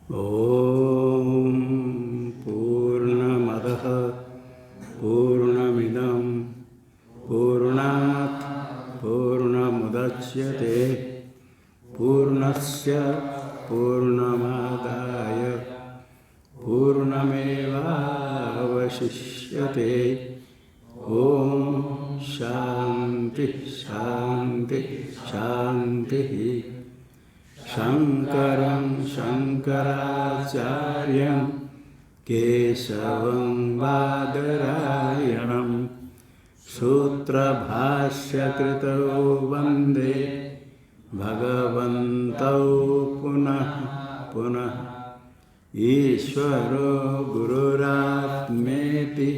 ॐ पूर्णमदः पूर्णमिदं पूर्णात् पूर्णमुदच्यते पूर्णस्य पूर्णमादाय पूर्णमेवावशिष्यते। ॐ शान्ति शान्ति शान्तिः। शङ्करं शङ्कराचार्यं केशवं बादरायणं सूत्रभाष्यकृतौ वन्दे भगवन्तौ पुनः पुनः। ईश्वरो गुरुरात्मेति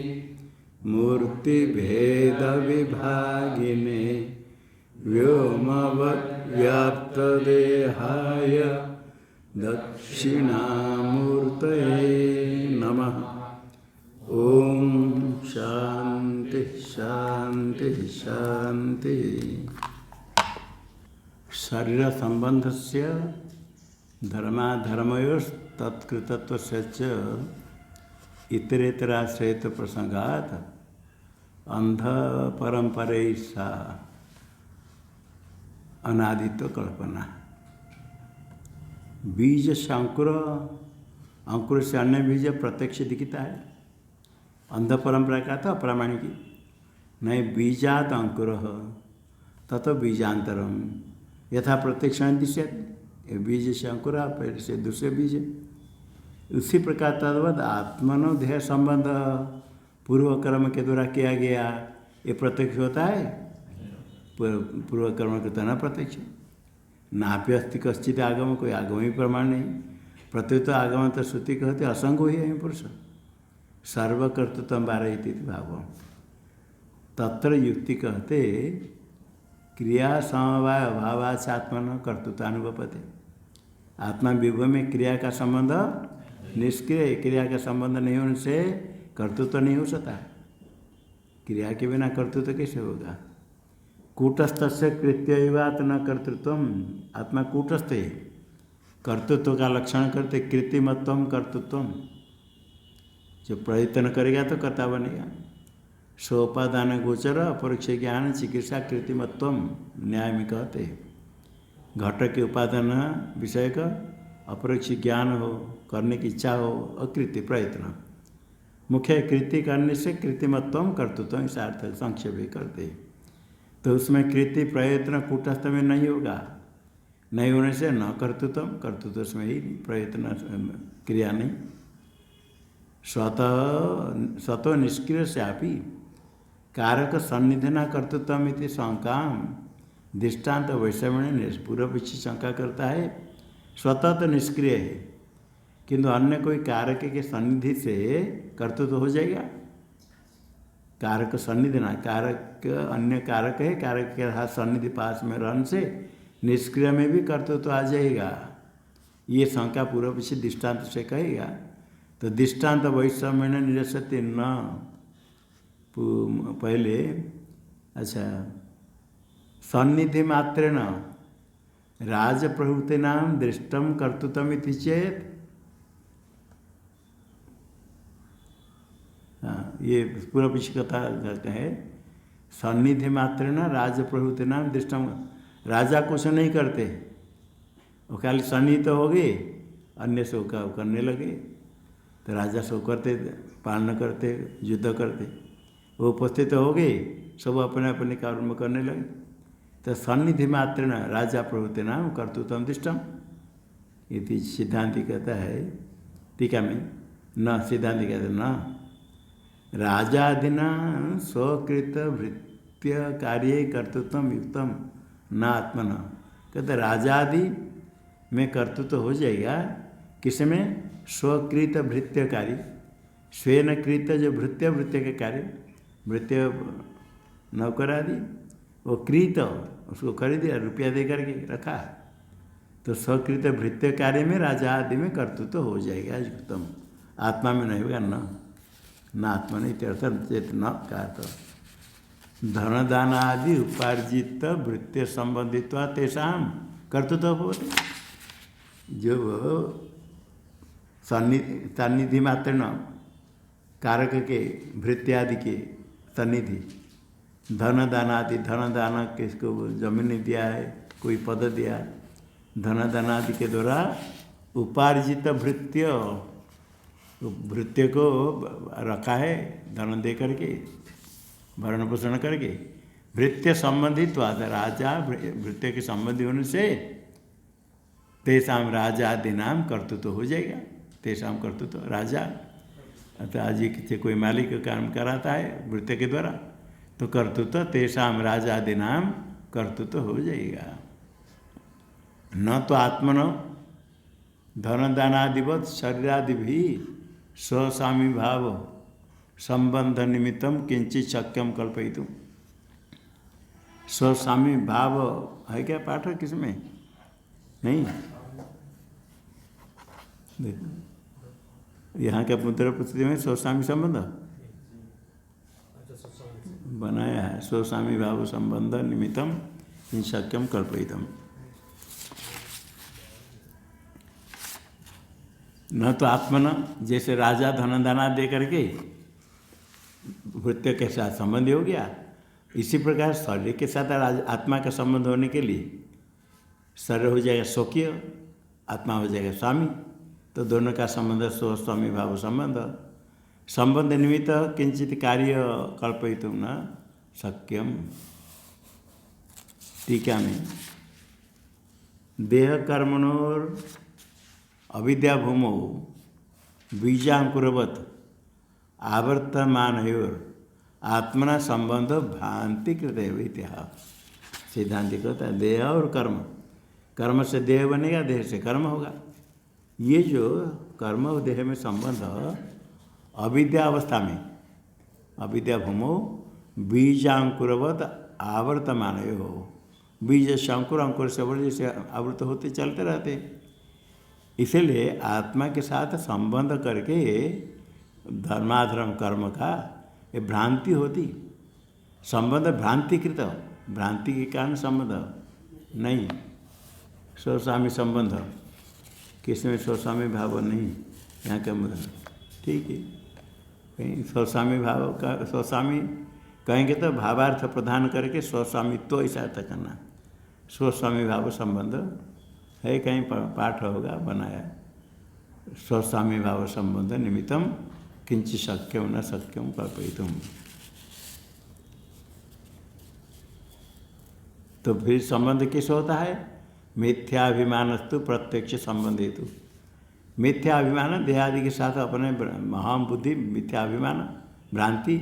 मूर्तिभेदविभागिने व्योमवद्व्याप्तदेहाय दक्षिणामूर्तये नमः। ॐ शान्ति शान्ति शान्ति। शरीर संबंधस्य धर्माधर्मयोस्तत्कृतत्वस्य च इतरेतराश्रयित प्रसंगात् अंध परंपरैसा अनादित्व कल्पना। बीज से अंकुर, अंकुर से अन्य बीज प्रत्यक्ष दिखता है। अंध परंपरा का था अप्रामाणिक। नहीं बीजात अंकुर ततो बीजांतरम यथा प्रत्यक्ष दृश्यते। बीज से अंकुर फिर से दूसरे बीज। उसी प्रकार तद्वद आत्मनो देह संबंध पूर्व कर्म के द्वारा किया गया ये प्रत्यक्ष होता है। पूर्व कर्म के न प्रत्यक्ष नाप्यस्ति कश्चित आगम, कोई आगम ही प्रमाण नहीं। प्रत्युत आगम तो श्रुति कहते असंग ही है पुरुष सर्वकर्तृत्व बारयति भाव। तत्र युक्ति कहते क्रिया समवाय अभावात्मन कर्तृत्वानुभवते। आत्मा विभव में क्रिया का संबंध निष्क्रिय, क्रिया का संबंध नहीं होने से कर्तृत्व नहीं हो सकता। क्रिया के बिना कर्तृत्व कैसे होगा। कूटस्थ से कृत्यवात न कर्तृत्व। आत्मा कूटस्थ है, कर्तृत्व का लक्षण करते कृत्रिमत्व कर्तृत्व। जो प्रयत्न करेगा तो कर्ता बनेगा। सोपादान गोचर अपरोक्ष ज्ञान चिकित्सा कृत्रिमत्व न्याय में कहते। घट के उपादान विषय का अपरोक्ष ज्ञान हो, करने की इच्छा हो, अकृत्य प्रयत्न। मुख्य कृत्य करने से कृत्रिमत्व कर्तृत्व इस अर्थ संक्षेप करते। तो उसमें कृत्य प्रयत्न कूटस्थ में नहीं होगा। नहीं होने से न कर्तृत्व, कर्तृत्व उसमें ही प्रयत्न क्रिया नहीं। स्वतः निष्क्रिय से आपी कारक सन्निधि कर्तृत्व इति शंका दृष्टान्त वैषम्य पूर्व पीछे शंका करता है। स्वतः तो निष्क्रिय है किंतु अन्य कोई कारक के सन्निधि से कर्तृत्व हो जाएगा। कारक सन्निधि ना, कारक अन्य कारक है, कारक के हाथ सन्निधि पास में रहने से निष्क्रिय में भी कर्तृत्व आ जाएगा। ये शंका पूर्व पीछे दृष्टांत से कहेगा। तो दृष्टांत वैषम्य निरसते न पहले। अच्छा, सन्निधि मात्रेण राज प्रभृतीनां दृष्टम कर्तृत्वम इति चेत। ये पूर्व पीछे कथा है। सन्निधि मात्रेण राज प्रभृतीनां दृष्टम। राजा कुछ नहीं करते, वो खाली सन्निहित तो हो गए, अन्य से करने लगे। तो राजा सब करते, पालन करते, युद्ध करते, वो उपस्थित हो गए, सब अपने अपने कर्म करने लगे। तो सन्निधि मात्रेण राजा प्रभृतीनां कर्तृत्वम दृष्टम इति सिद्धांति कहता है। टीका में न सिद्धांति कहते न राजादिना स्वकृत भृत्य कार्य कर्तृत्व युक्तम न आत्मन। कहते राजादि में कर्तृत्व हो जाएगा। किसमें? स्वकृत भृत्य कार्य, स्वेन कृत जो भृत्य, भृत्य के कार्य, भृत्य नौकर आदि, वो कृत उसको खरीद दिया, रुपया दे करके रखा। तो स्वकृत भृत्य कार्य में राजा आदि में कर्तृत्व हो जाएगा युक्तम। आत्मा में नहीं होगा। न आत्मा नहीं चेत न का। तो धन दान आदि उपार्जित वृत्ति संबंधित्वा तेषां कर्तृत्व होते। जो सन्निधि मात्र न कारक के भृत्यादि के सन्निधि, धन दान आदि, धन दान किसको जमीन दिया है, कोई पद दिया, धन दान आदि के द्वारा उपार्जित भृत्य, भृत्य को रखा है धन दे करके, भरण पोषण करके। भृत्य संबंधित राजा भृत्य के संबंधी होने से तेषाम राजा आदि नाम कर्तृत्व हो जाएगा। तेषाम कर्तृत्व राजा अतः आज किसी कोई मालिक काम कराता है भृत्य के द्वारा तो कर्तृत्व तेषाम राजा आदि नाम कर्तृत्व हो जाएगा। न तो आत्मन धन दानादिवत शरीरादि भी स्वस्वामी भाव संबंध निमित्तम किंचित शक्यम कल्पयितुम। स्वस्वामी भाव है क्या पाठ किसमें? नहीं, यहाँ के पुत्र पुत्री में स्वस्वामी संबंध बनाया है। स्वस्वामी भाव संबंध निमित्तम इन शक्यम कल्पयितुम। न तो आत्मन जैसे राजा धन दाना दे करके भृत्य के साथ संबंध हो गया, इसी प्रकार शरीर के साथ आत्मा का संबंध होने के लिए शरीर हो जाएगा स्वकीय, आत्मा हो जाएगा स्वामी, तो दोनों का संबंध स्वस्वामी भाव संबंध। संबंध निमित्त किंचित कार्य कल्पयितुम न शक्यम। टीका में देह कर्मणोर अविद्या भूमौ बीजांकुरवत आवर्तमानयोर आत्मना संबंध भ्रांति कृत। सिद्धांत कहता है देह और कर्म, कर्म से देह बनेगा, देह से कर्म होगा। ये जो कर्म और देह में संबंध अविद्या अवस्था में, अविद्या भूमो बीजांकुरवत आवर्तमानयो हो, बीज से अंकुर, अंकुर से वर्ग जैसे आवृत होते चलते रहते। इसलिए आत्मा के साथ संबंध करके धर्माधर्म कर्म का ये भ्रांति होती। संबंध भ्रांतिकृत, भ्रांति के कारण संबंध नहीं। स्वस्वामी संबंध किसमें स्वस्वामी भाव नहीं, यहाँ का मतलब ठीक है। कहीं स्वस्वामी भाव का स्वस्वामी कहेंगे तो भावार्थ प्रदान करके स्वस्वामित्व ऐसा अर्थ करना। स्वस्वामी भाव संबंध है, कहीं पाठ होगा बनाया। स्वस्वामी भाव संबंध निमित्तम किंचित शक्यम न शक्यम कल्पयितुम। तो फिर संबंध किस होता है? मिथ्याभिमानस्तु प्रत्यक्ष संबंध हेतु। मिथ्याभिमान देहादि के साथ अपने महाम बुद्धि, मिथ्याभिमान भ्रांति,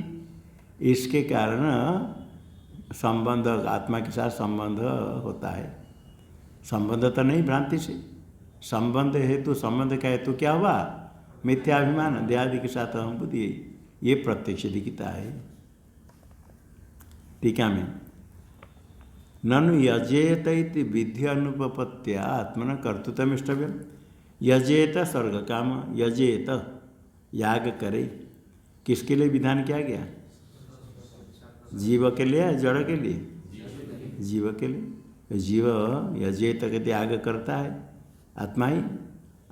इसके कारण संबंध आत्मा के साथ संबंध होता है। संबंध तो नहीं भ्रांति से, संबंध हेतु, संबंध का हेतु क्या हुआ? मिथ्याभिमान देहादि के साथ अहम बुद्धि, ये प्रत्यक्ष दिखता है। टीका में ननु यजेत इति विधि अनुपपत्या आत्मन कर्तृत्वमिष्टव्यम। यजेत स्वर्ग काम, यजेत याग करे, किसके लिए विधान किया गया? जीव के लिए या जड़ के लिए? जीव के लिए। जीव यजेत के त्याग करता है, आत्मा ही।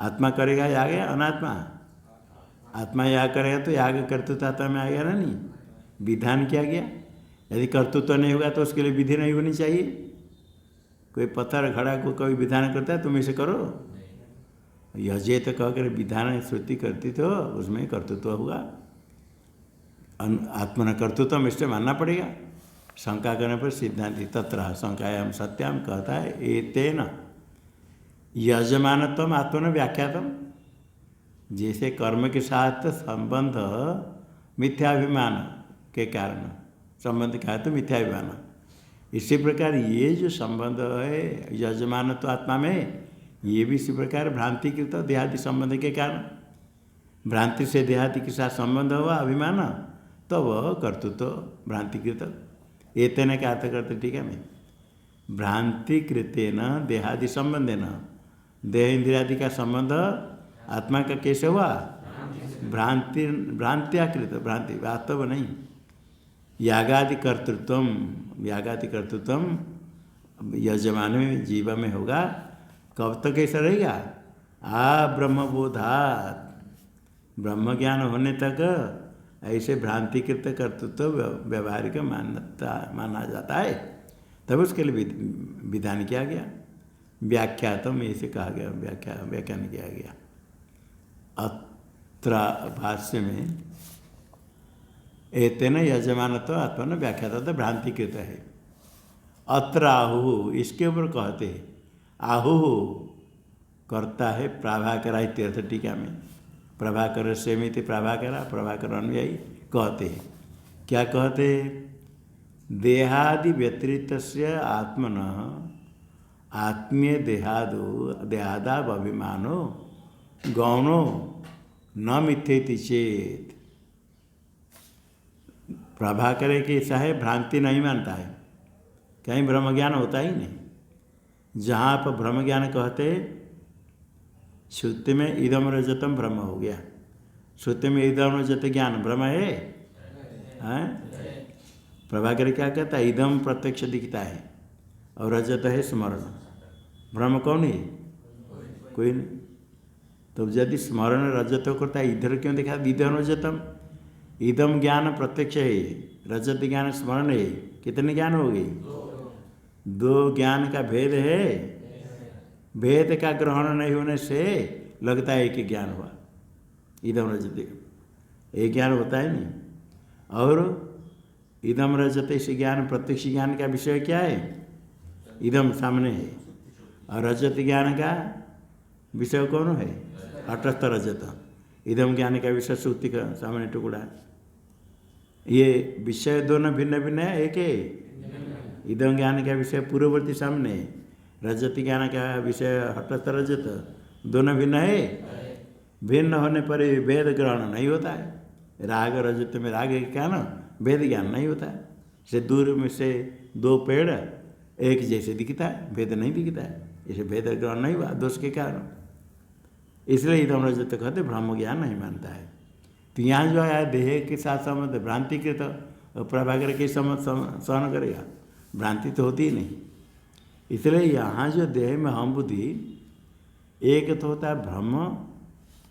आत्मा करेगा याग या अनात्मा? आत्मा याग करेगा तो याग कर्तृत्व आत्मा में आएगा ना, नहीं। विधान किया गया। यदि कर्तृत्व नहीं होगा तो उसके लिए विधि नहीं होनी चाहिए। कोई पत्थर घड़ा को कोई विधान करता है तुम इसे करो, यजेत कह कर विधान श्रुति करती तो उसमें कर्तृत्व होगा। आत्मन कर्तृत्व इससे मानना पड़ेगा। शंका करने पर सिद्धांति तत्र शंकायाम सत्याम कहता है एतेन यजमानत्वम आत्मन व्याख्यातम। जैसे कर्म के साथ संबंध मिथ्याभिमान के कारण संबंध क्या है तो मिथ्याभिमान, इसी प्रकार ये जो संबंध है यजमान तो आत्मा में, ये भी इसी प्रकार भ्रांतिकृत देहादि संबंध के कारण, भ्रांति से देहादि के साथ संबंध हुआ अभिमान, तो वह कर्तृत्व भ्रांतिकृत। एतेन क्या अर्थ करते? ठीक है मैं भ्रांतिकृतेन देहादि संबंधेन, देह इंद्रियादि का संबंध आत्मा का कैसे हुआ? भ्रांति, भ्रांत्याकृत, भ्रांति वास्तव नहीं। यागादि कर्तृत्वम, यागादि कर्तृत्वम यजमान में जीव में होगा। कब तक ऐसा रहेगा? ब्रह्मबोधात, ब्रह्म ज्ञान होने तक ऐसे भ्रांतिकृत कर्तृत्व व्यवहारिक माना जाता है, तब उसके लिए विधान किया गया, व्याख्यातम ऐसे कहा गया, व्याख्यान किया गया। अत्र भाष्य में एतेन यजमानत्व आत्मन व्याख्याता तो भ्रांतिकृत है। अत्र आहु, इसके ऊपर कहते हैं, आहु करता है प्रभाकरा तीर्थ टीका में, प्रभाकर सेमिति प्रभाकरा, प्रभाकर अनुयायी कहते हैं। क्या कहते हैं? देहादि व्यतिरिक्तस्य आत्मन आत्मीय देहादाव अभिमानो गौणो न मिथ्येति चेत। प्रभाकर के ऐसा है, भ्रांति नहीं मानता है, कहीं ब्रह्म ज्ञान होता ही नहीं। जहाँ पर ब्रह्म ज्ञान कहते श्रुति में इदम रजतम ब्रह्म हो गया, श्रुति में इदम रजत ज्ञान ब्रह्म है, प्रभाकर क्या कहता है? इदम प्रत्यक्ष दिखता है और रजत है स्मरण। ब्रह्म कौन है? कोई नहीं। तो यदि स्मरण रजत करता है, इधर क्यों दिखा? इदम रजतम, इदम ज्ञान प्रत्यक्ष है, रजत ज्ञान स्मरण है। कितने ज्ञान हो गए? दो ज्ञान का भेद है। भेद का ग्रहण नहीं होने से लगता है कि ज्ञान हुआ, इदम रजत, एक ज्ञान होता है नहीं। और इदम रजत इस ज्ञान प्रत्यक्ष ज्ञान का विषय क्या है? इदम सामने है, और रजत ज्ञान का विषय कौन है? हटस्थ रजत। इदम ज्ञान का विषय श्रुति का सामने टुकड़ा। ये विषय दोनों भिन्न भिन्न है, एक है। इदम ज्ञान का विषय पूर्ववर्ती सामने, रजत ज्ञान का विषय हटस्थ रजत, दोनों भिन्न है। भिन्न होने पर भेद ग्रहण नहीं होता है। राग रजत में राग क्या ना, भेद ज्ञान नहीं होता है। से दूर में से दो पेड़ एक जैसे दिखता है, भेद नहीं दिखता है, इसे भेद ग्रहण नहीं हुआ दोष के कारण। इसलिए इदम रजत कहते ब्रह्म ज्ञान नहीं मानता है। तो यहाँ जो है देह के साथ संबंध भ्रांतिकृत, प्रभाकर के सहन करेगा, भ्रांति तो होती ही नहीं। इसलिए यहाँ जो देह में हम बुद्धि, एक तो होता है ब्रह्म,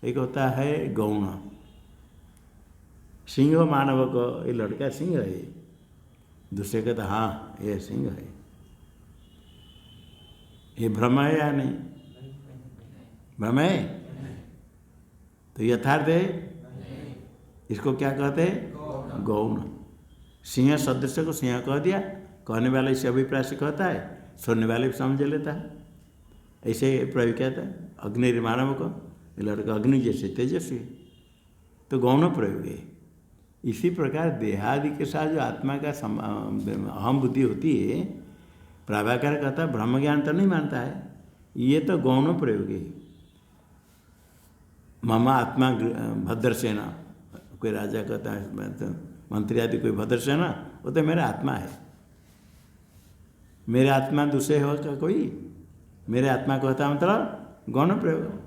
एक होता है गौण। सिंह मानव को, ये लड़का सिंह है, दूसरे कहता हाँ ये सिंह है, ये भ्रम है या नहीं? भ्रम है तो यथार्थ है। इसको क्या कहते हैं? गौण। सिंह सदृश को सिंह कह दिया, कहने वाला इसे अभिप्राय से कहता है, सुनने वाले भी समझ लेता है। ऐसे प्रयोग कहता है अग्नि मानव को, ये लड़का अग्नि जैसे तेजस्वी, तो गौण प्रयोग है। इसी प्रकार देहादि के साथ जो आत्मा का अहम बुद्धि होती है, प्रभाकर कहता है ब्रह्म ज्ञान तो नहीं मानता है, ये तो गौण प्रयोग है। मम आत्मा भद्रसेना, कोई राजा कहता है, मंत्री आदि कोई भद्रसेना, वो तो मेरा आत्मा है। मेरे आत्मा दूसरे होगा कोई? मेरे आत्मा को होता मतलब गौण प्रयोग,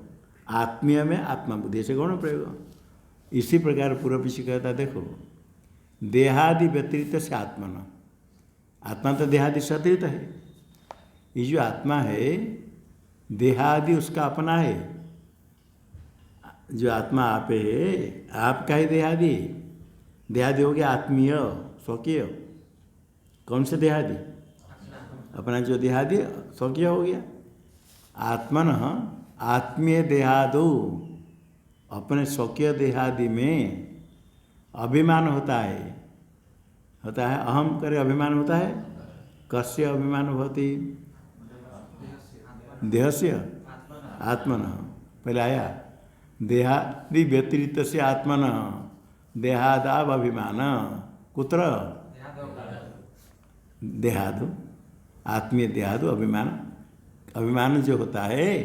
आत्मीय में आत्मा बुद्धि से गौण प्रयोग। इसी प्रकार पूर्व पीछे कहता देखो, देहादि व्यतिरिक्त से आत्मन, आत्मा तो देहादि से अतिरिक्त है। ये जो आत्मा है देहादि उसका अपना है। जो आत्मा आप है, आपका ही देहादि। देहादि हो गया आत्मीय स्वकीय। कौन से देहादि? अपना जो देहादि स्वकीय हो गया। आत्मन आत्मीय देहादो, अपने स्वकीय देहादि में अभिमान होता है, अहम करे अभिमान होता है। कस्य अभिमान होती? देहस्य आत्मन। पहले आया देहादि व्यतिरिक्त से आत्मन, देहादाव अभिमान, कुत्र? देहादु, आत्मीय देहादु अभिमान। अभिमान जो होता है,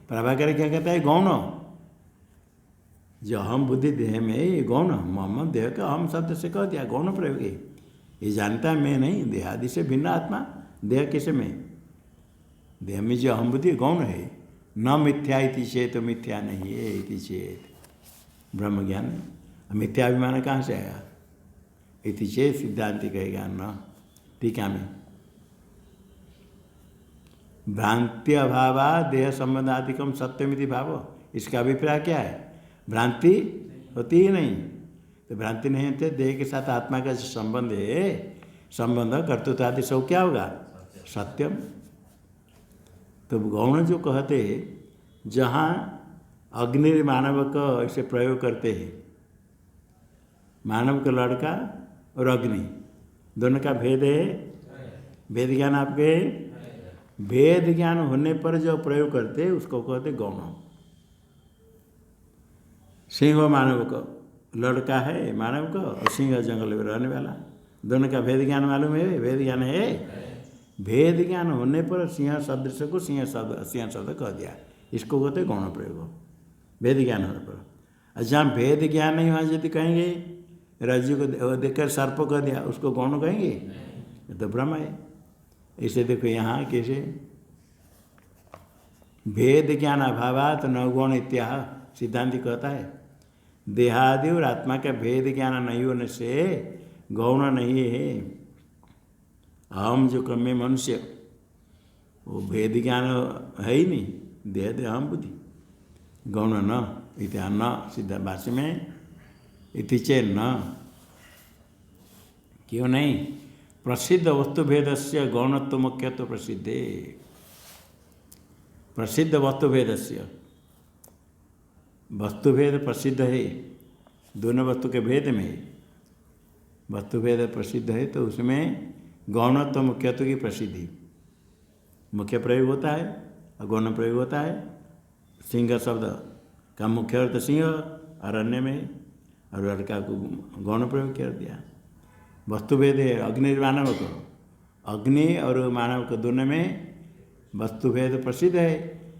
प्रभाकर क्या कहता है? गौण। जो अहम बुद्धि देह में है, ये गौण। मोहम्मद देह का अहम शब्द से कह दिया, गौण प्रयोग है। ये जानता है मैं नहीं, देहादि से भिन्न आत्मा। देह किसे में? देह में जो अहम बुद्धि गौण है। न मिथ्या इति चेत, तो मिथ्या नहीं है इति चेत, ब्रह्म ज्ञान। मिथ्या अभिमान कहाँ से आया? इति चेत सिद्धांति कहेगा न। टीका में भ्रांति अभावा देह संबंधादिकम सत्यमिति भाव, इसका अभिप्राय क्या है? भ्रांति होती ही नहीं। तो भ्रांति नहीं होती, देह के साथ आत्मा का जो संबंध है, संबंध कर्तृत्व आदि सब क्या होगा? सत्यम। तो गौण जो कहते हैं, जहाँ अग्नि मानव का ऐसे प्रयोग करते हैं, मानव का लड़का और अग्नि दोनों का भेद है, भेद ज्ञान आपके, भेद ज्ञान होने पर जो प्रयोग करते हैं उसको कहते गौण। सिंह मानव का लड़का है, मानव का, और सिंह जंगल में रहने वाला, दोनों का भेद ज्ञान मालूम है? भेद ज्ञान है। भेद ज्ञान होने पर सिंह सदृश को सिंह शब्द कह दिया, इसको कहते गौण प्रयोग, भेद ज्ञान होने पर। और जहाँ भेद ज्ञान नहीं वहाँ यदि कहेंगे रज्जु को देखकर सर्प कह दिया, उसको गौण कहेंगे? ये तो भ्रम है। इसे देखो यहाँ कैसे, भेद ज्ञान अभावात न गौण इत्याह सिद्धांति कहता है, देहादि और आत्मा का भेद ज्ञान नहीं होने से गौण नहीं है। अहम जो क्रम में मनुष्य, वो भेद ज्ञान है ही नहीं, देह देह अहम बुद्धि, गौण न इत्या न सिद्ध भाष्य में इति चे न, क्यों नहीं? प्रसिद्ध वस्तु भेद से गौणत्व मुख्यत्व प्रसिद्धे। प्रसिद्ध वस्तु भेद से, वस्तु भेद प्रसिद्ध है, दोनों वस्तु के भेद में वस्तु भेद प्रसिद्ध है, तो उसमें गौणत्व मुख्यत्व की प्रसिद्धि, मुख्य प्रयोग होता है और गौण प्रयोग होता है। सिंह शब्द का मुख्य अर्थ सिंह, अरण्य में, और लड़का को गौण प्रयोग कर दिया। वस्तु भेद है अग्नि मानव को, अग्नि और मानव को दोनों में वस्तु भेद प्रसिद्ध है,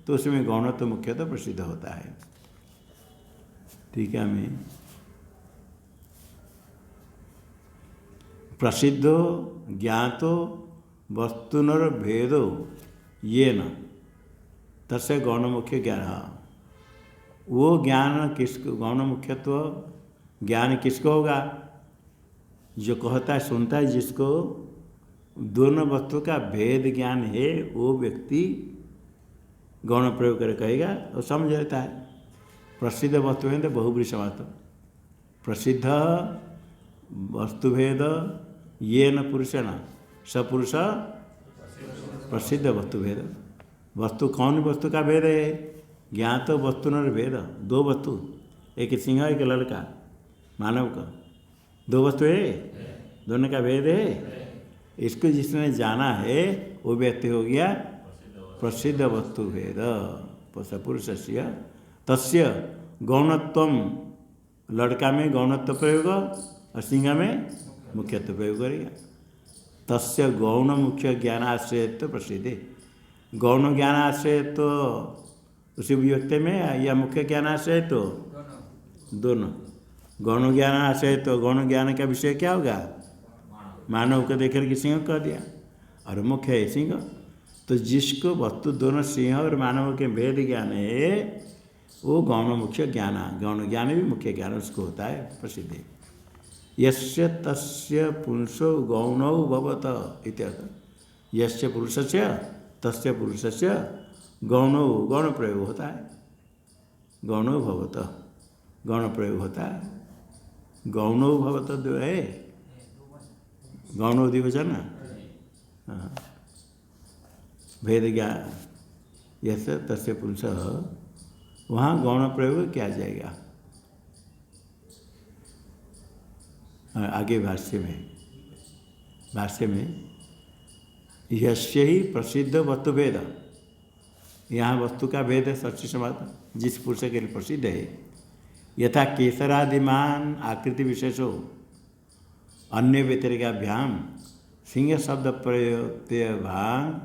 तो उसमें गौणत्व मुख्यतः प्रसिद्ध होता है। ठीक है, मैं प्रसिद्धो ज्ञातो वस्तुनर भेदो ये न तस्य गौण मुख्य ज्ञान। वो ज्ञान किसको, गौण मुख्यत्व ज्ञान किसको होगा? जो कहता है, सुनता है, जिसको दोनों वस्तु का भेद ज्ञान है, वो व्यक्ति गौण प्रयोग कर कहेगा और समझ लेता है। प्रसिद्ध वस्तु भेद बहुब्री समाप्त, प्रसिद्ध वस्तुभेद ये न पुरुषेण सपुरुष प्रसिद्ध वस्तुभेद। वस्तु कौन वस्तु का भेद है? ज्ञात वस्तु न भेद, दो वस्तु, एक सिंह एक लड़का मानव का, दो वस्तु है, दोनों का भेद है। इसको जिसने जाना है वो व्यक्ति हो गया प्रसिद्ध वस्तु भेद। सपुरुष से तस्य गौणत्वम, लड़का में गौणत्व प्रयोग और सिंह में मुख्यत्व प्रयोग करेगा। तस्य गौण मुख्य ज्ञानाश्रय तो प्रसिद्ध है। गौण ज्ञानाश्रय तो उसी व्यक्ति में, या मुख्य ज्ञानाश्रय तो दोनों। गौण ज्ञानाश्रय तो गौण ज्ञान का विषय क्या होगा? मानव को देकर के सिंह कह दिया, और मुख्य है सिंह। तो जिसको वस्तु दोनों सिंह और मानव के भेद ज्ञान है, वो गौण मुख्य ज्ञान, गौण ज्ञान भी मुख्य ज्ञान उसको होता है, प्रसिद्ध है। यस्य तस्य पुरुषो गौणौ भवत इत्यर्थ। यस्य पुरुषस्य तस्य पुरुषस्य गौणौ, गौण प्रयोग होता है, गौणौ भवत, गौण प्रयोग होता है। गौणौ भवत जो है, गौणौ द्विवचन, हाँ, भेद ज्ञान यस्य तस्य पुरुष, वहाँ गौण प्रयोग किया जाएगा। आगे भाष्य में यस्य ही प्रसिद्ध वस्तु भेद, यहाँ वस्तु का भेद है सच्ची समाज, जिस पुरुष के लिए प्रसिद्ध है। यथा केसरादिमान आकृति विशेषो अन्य व्यतिरिकाभ्याम सिंह शब्द प्रयोक्तभाग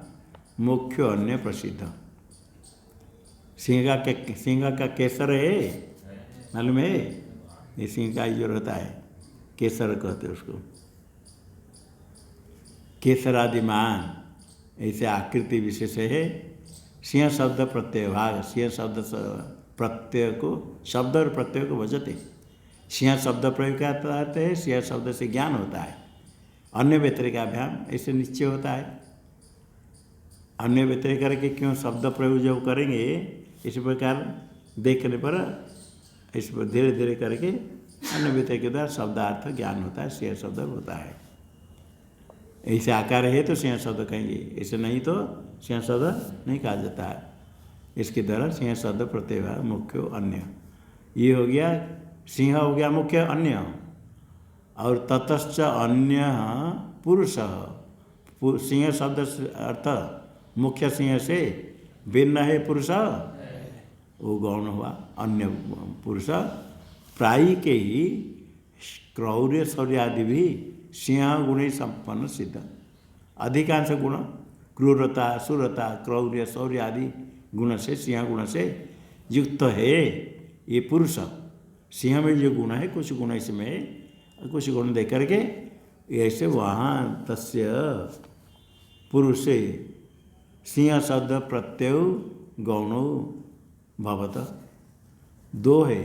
मुख्य अन्य प्रसिद्ध। सिंह का केसर है, मालूम है? ये सिंह का जो रहता है केसर कहते हैं उसको, केसरादिमान ऐसे आकृति विशेष है। सिंह शब्द प्रत्यय भाग, सिंह शब्द प्रत्यय को, शब्द और प्रत्यय को बचते। सिंह शब्द प्रयोग करते हैं, सिंह शब्द से ज्ञान होता है। अन्य व्यतिरिकाभ्याम ऐसे निश्चय होता है। अन्य व्यतिरिक करके क्यों शब्द प्रयोग जो करेंगे, इस प्रकार देखने पर इस पर धीरे धीरे करके अन्य के द्वारा शब्दार्थ ज्ञान होता है, सिंह शब्द होता है। ऐसे आकार है तो सिंह शब्द कहेंगे, ऐसे नहीं तो सिंह शब्द नहीं कहा जाता है। इसके द्वारा सिंह शब्द प्रत्यय मुख्य अन्य, ये हो गया सिंह हो गया मुख्य अन्य। और ततश्च अन्य पुरुष, सिंह शब्द से अर्थ मुख्य सिंह से भिन्न है पुरुष, वो गौण हुआ अन्य पुरुष। प्रायी के ही क्रौर्य शौर्य आदि भी सिंह गुण ही संपन्न सिद्ध। अधिकांश गुण क्रूरता शूरता क्रौर्य शौर्य आदि गुण से सिंह गुण से युक्त है ये पुरुष। सिंह में जो गुण है कुछ गुण इसमें कुछ गुण दे करके ऐसे वहाँ तस्य पुरुषे सिंह शब्द प्रत्यय गौणो भवत। दो है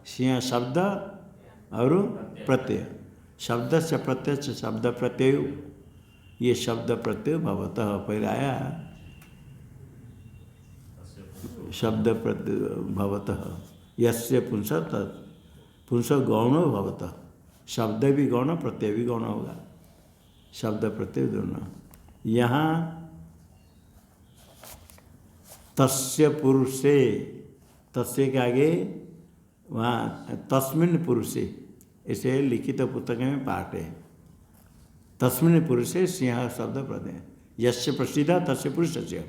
सिंह शब्द और प्रत्यय, शब्द से प्रत्यय से शब्द प्रत्यय, ये शब्द प्रत्यय भवत पहले आया शब्द प्रत्यय भवत यस्य पुंस पुंस गौणो भवत। शब्द भी गौण प्रत्यय भी गौण होगा, शब्द प्रत्यय दोनों। यहाँ तस्य पुरुषे, तस्य के आगे वहाँ तस्मिन् पुरुषे ऐसे लिखित पुस्तक में पाठ है। तस्मिन् पुरुषे सिंह शब्द प्रत्यय, यस्य प्रसिद्ध तस्य पुरुषस्य।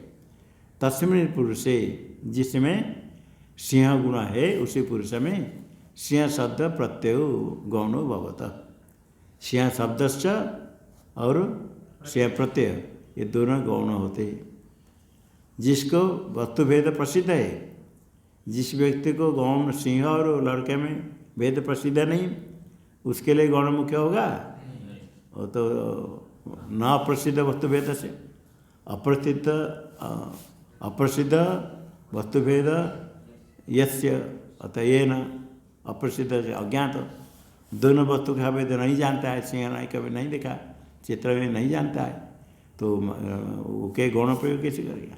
तस्मिन् पुरुषे जिसमें सिंह गुण है उसी पुरुष में सिंह शब्द प्रत्यय गौणो भवत। सिंह शब्दश्च और सिंह प्रत्यय ये दोनों गौण होते हैं। जिसको वस्तु भेद प्रसिद्ध है, जिस व्यक्ति को गौण सिंह और लड़के में भेद प्रसिद्ध नहीं उसके लिए गौण मुख्य होगा। वो तो न प्रसिद्ध वस्तु भेद से अप्रसिद्ध वस्तु भेद यस्य अतः ये न अप्रसिद्ध अज्ञात, दोनों वस्तु का भेद नहीं जानता है, सिंह नहीं कभी नहीं देखा, चित्र में नहीं जानता है, तो वो के गौण प्रयोग कैसे करेगा।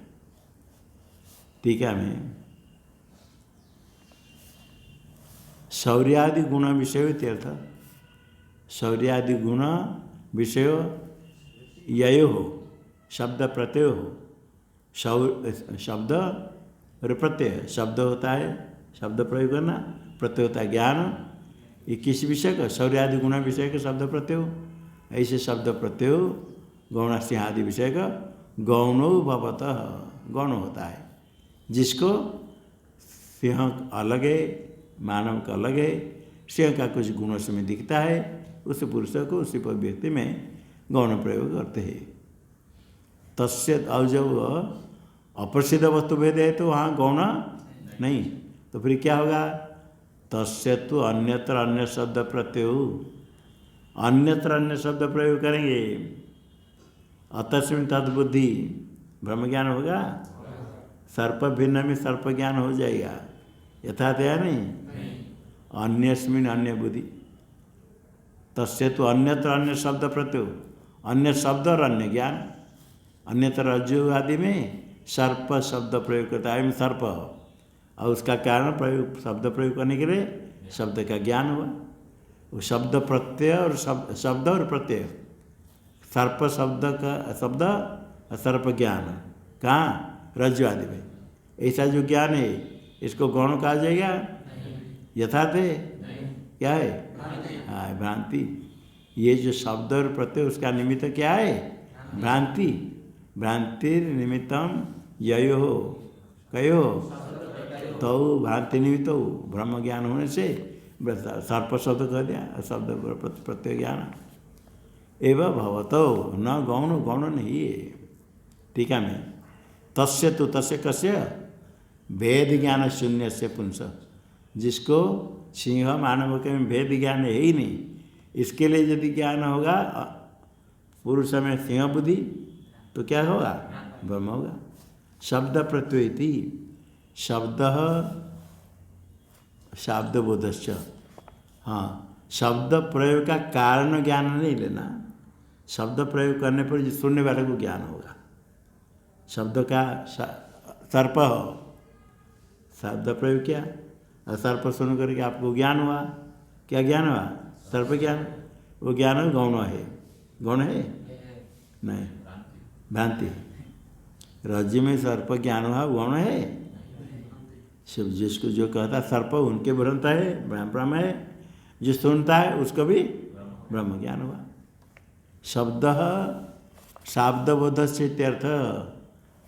टीका में शौर्यादि गुण विषय तीर्थ, शौर्यादि गुण विषय ययो हो शब्द प्रत्यय हो। शब्द और प्रत्यय, शब्द होता है शब्द प्रयोग करना, प्रत्यय होता है ज्ञान। ये किस विषय का, शौर्यादि गुण विषय का शब्द प्रत्यय हो। ऐसे शब्द प्रत्यय गौण सिंह आदि विषय का गौणो भवतः गौण होता है। जिसको सिंह अलग है, मानव का अलग है, सिंह का कुछ गुणों से में दिखता है, उस पुरुष को उसी पर व्यक्ति में गौण प्रयोग करते हैं। तस्य और जब अप्रसिद्ध वस्तु भेद है तो वहाँ गौण नहीं, तो फिर क्या होगा। तस्य तो अन्यत्र अन्य शब्द प्रत्यय, अन्यत्र अन्य शब्द प्रयोग करेंगे, अतस्मिन् तद्बुद्धि ब्रह्म ज्ञान होगा। सर्प भिन्न में सर्प ज्ञान हो जाएगा, यथार्थ है नहीं। अन्यस्मिन् अन्य बुद्धि, तस्य तो अन्यत्र अन्य शब्द प्रत्यय, अन्य शब्द और अन्य ज्ञान। अन्यत्र रज्जु आदि में सर्प शब्द प्रयोग करता है, सर्प, और उसका कारण प्रयोग शब्द प्रयोग करने के लिए शब्द का ज्ञान हुआ। वो शब्द प्रत्यय और शब्द और प्रत्यय, सर्प शब्द का शब्द और सर्प ज्ञान कहाँ, रज्जु आदि में। ऐसा जो ज्ञान है इसको गौण कहा जाएगा, यथार्थ है क्या है, हाँ भ्रांति। ये जो शब्द और प्रत्यय उसका निमित्त क्या है, भ्रांति। भ्रांति निमित्तम ययो हो कयो तो भ्रांति निमित्त हो, ब्रह्म ज्ञान होने से सर्प शब्द कह दिया, शब्द प्रत्यय ज्ञान एवं भवतो न गौण, गौण नहीं है। टीका में तस्य तो तस्य कस्य भेद ज्ञान शून्य से पुंस, जिसको सिंह मानव के में भेद ज्ञान है ही नहीं, इसके लिए यदि ज्ञान होगा पुरुष में सिंह बुद्धि तो क्या होगा, ब्रह्म होगा। शब्द प्रत्यय शब्द शाब्दबोधश्च, हाँ शब्द प्रयोग का कारण ज्ञान नहीं लेना, शब्द प्रयोग करने पर जो सुनने वाले को ज्ञान होगा। शब्द का सर्प हो, शब्द प्रयोग किया और सर्प सुन करके आपको ज्ञान हुआ। क्या ज्ञान हुआ? सर्प ज्ञान। वो ज्ञान गौण है। गौण है? नहीं, भ्रांति। रज्जु में सर्प ज्ञान हुआ, गौण है? सब जिसको जो कहता सर्प उनके भ्रमता है, ब्रह्म है। जो सुनता है उसको भी ब्रह्म ज्ञान हुआ। शब्द शाब्दबोध से इत्यर्थ।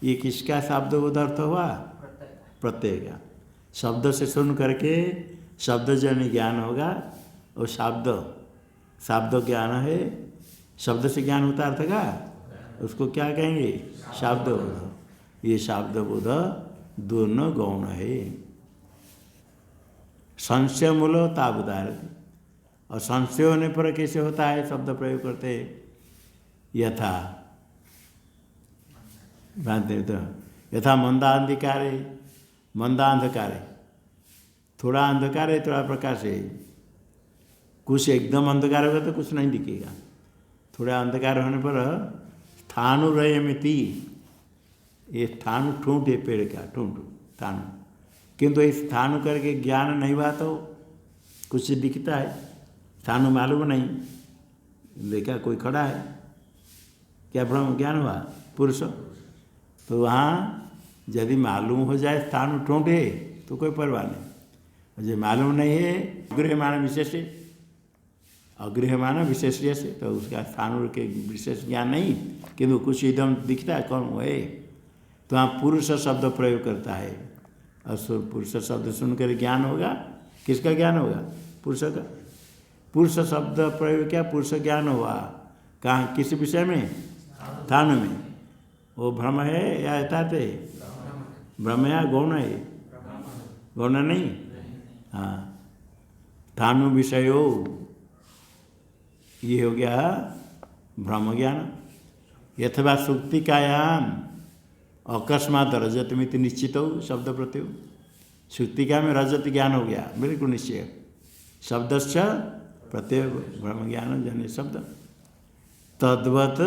ये किसका शाब्दबोध अर्थ हुआ? प्रत्यय का। शब्द से सुन करके शब्दजन्य ज्ञान होगा। और शाब्द ज्ञान है। शब्द से ज्ञान होता अर्थ का, उसको क्या कहेंगे? शाब्दबोध। ये शाब्दबोध दोनों गौण है। संशय मूल ताबुदार। और संशय होने पर कैसे होता है? शब्द प्रयोग करते यथा भ्रांति। तो यथा मंदांधिकारे, मंदांधकारे, थोड़ा अंधकार है थोड़ा प्रकाश है। कुछ एकदम अंधकार होगा तो कुछ नहीं दिखेगा। थोड़ा अंधकार होने पर स्थाणुरयमिति, ये स्थाणु ठूंठ है पेड़ का, ठूंठ स्थाणु। किंतु इस स्थाणु करके ज्ञान नहीं हुआ तो कुछ दिखता है, स्थाणु मालूम नहीं। देखा कोई खड़ा है, क्या ब्रह्म ज्ञान हुआ? पुरुष। तो वहाँ यदि मालूम हो जाए स्थाणु ठूंठ है तो कोई परवाह नहीं। जो मालूम नहीं है गृहमान विशेष, अगृहमान विशेष से, तो उसका स्थाणु के विशेष ज्ञान नहीं, किंतु कुछ एकदम दिखता है कौन वो है। तो वहाँ पुरुष शब्द प्रयोग करता है। और पुरुष शब्द सुनकर ज्ञान होगा। किसका ज्ञान होगा? पुरुष का। पुरुष शब्द प्रयोग क्या? पुरुष ज्ञान हुआ। कहाँ? किस विषय में? स्थान में। वो भ्रम है या यथार्थ है? भ्रम या गौण है? गौण नहीं। हाँ, स्थानु विषयो, ये हो गया ब्रह्म ज्ञान। यथवा सुक्तिकायाम अकस्मात रजतमित निश्चित हो शब्द प्रत्यय। सुक्तिका में रजत ज्ञान हो गया, बिल्कुल निश्चय। शब्दस्य प्रत्यय ब्रह्म ज्ञान जन्य शब्द। तद्वत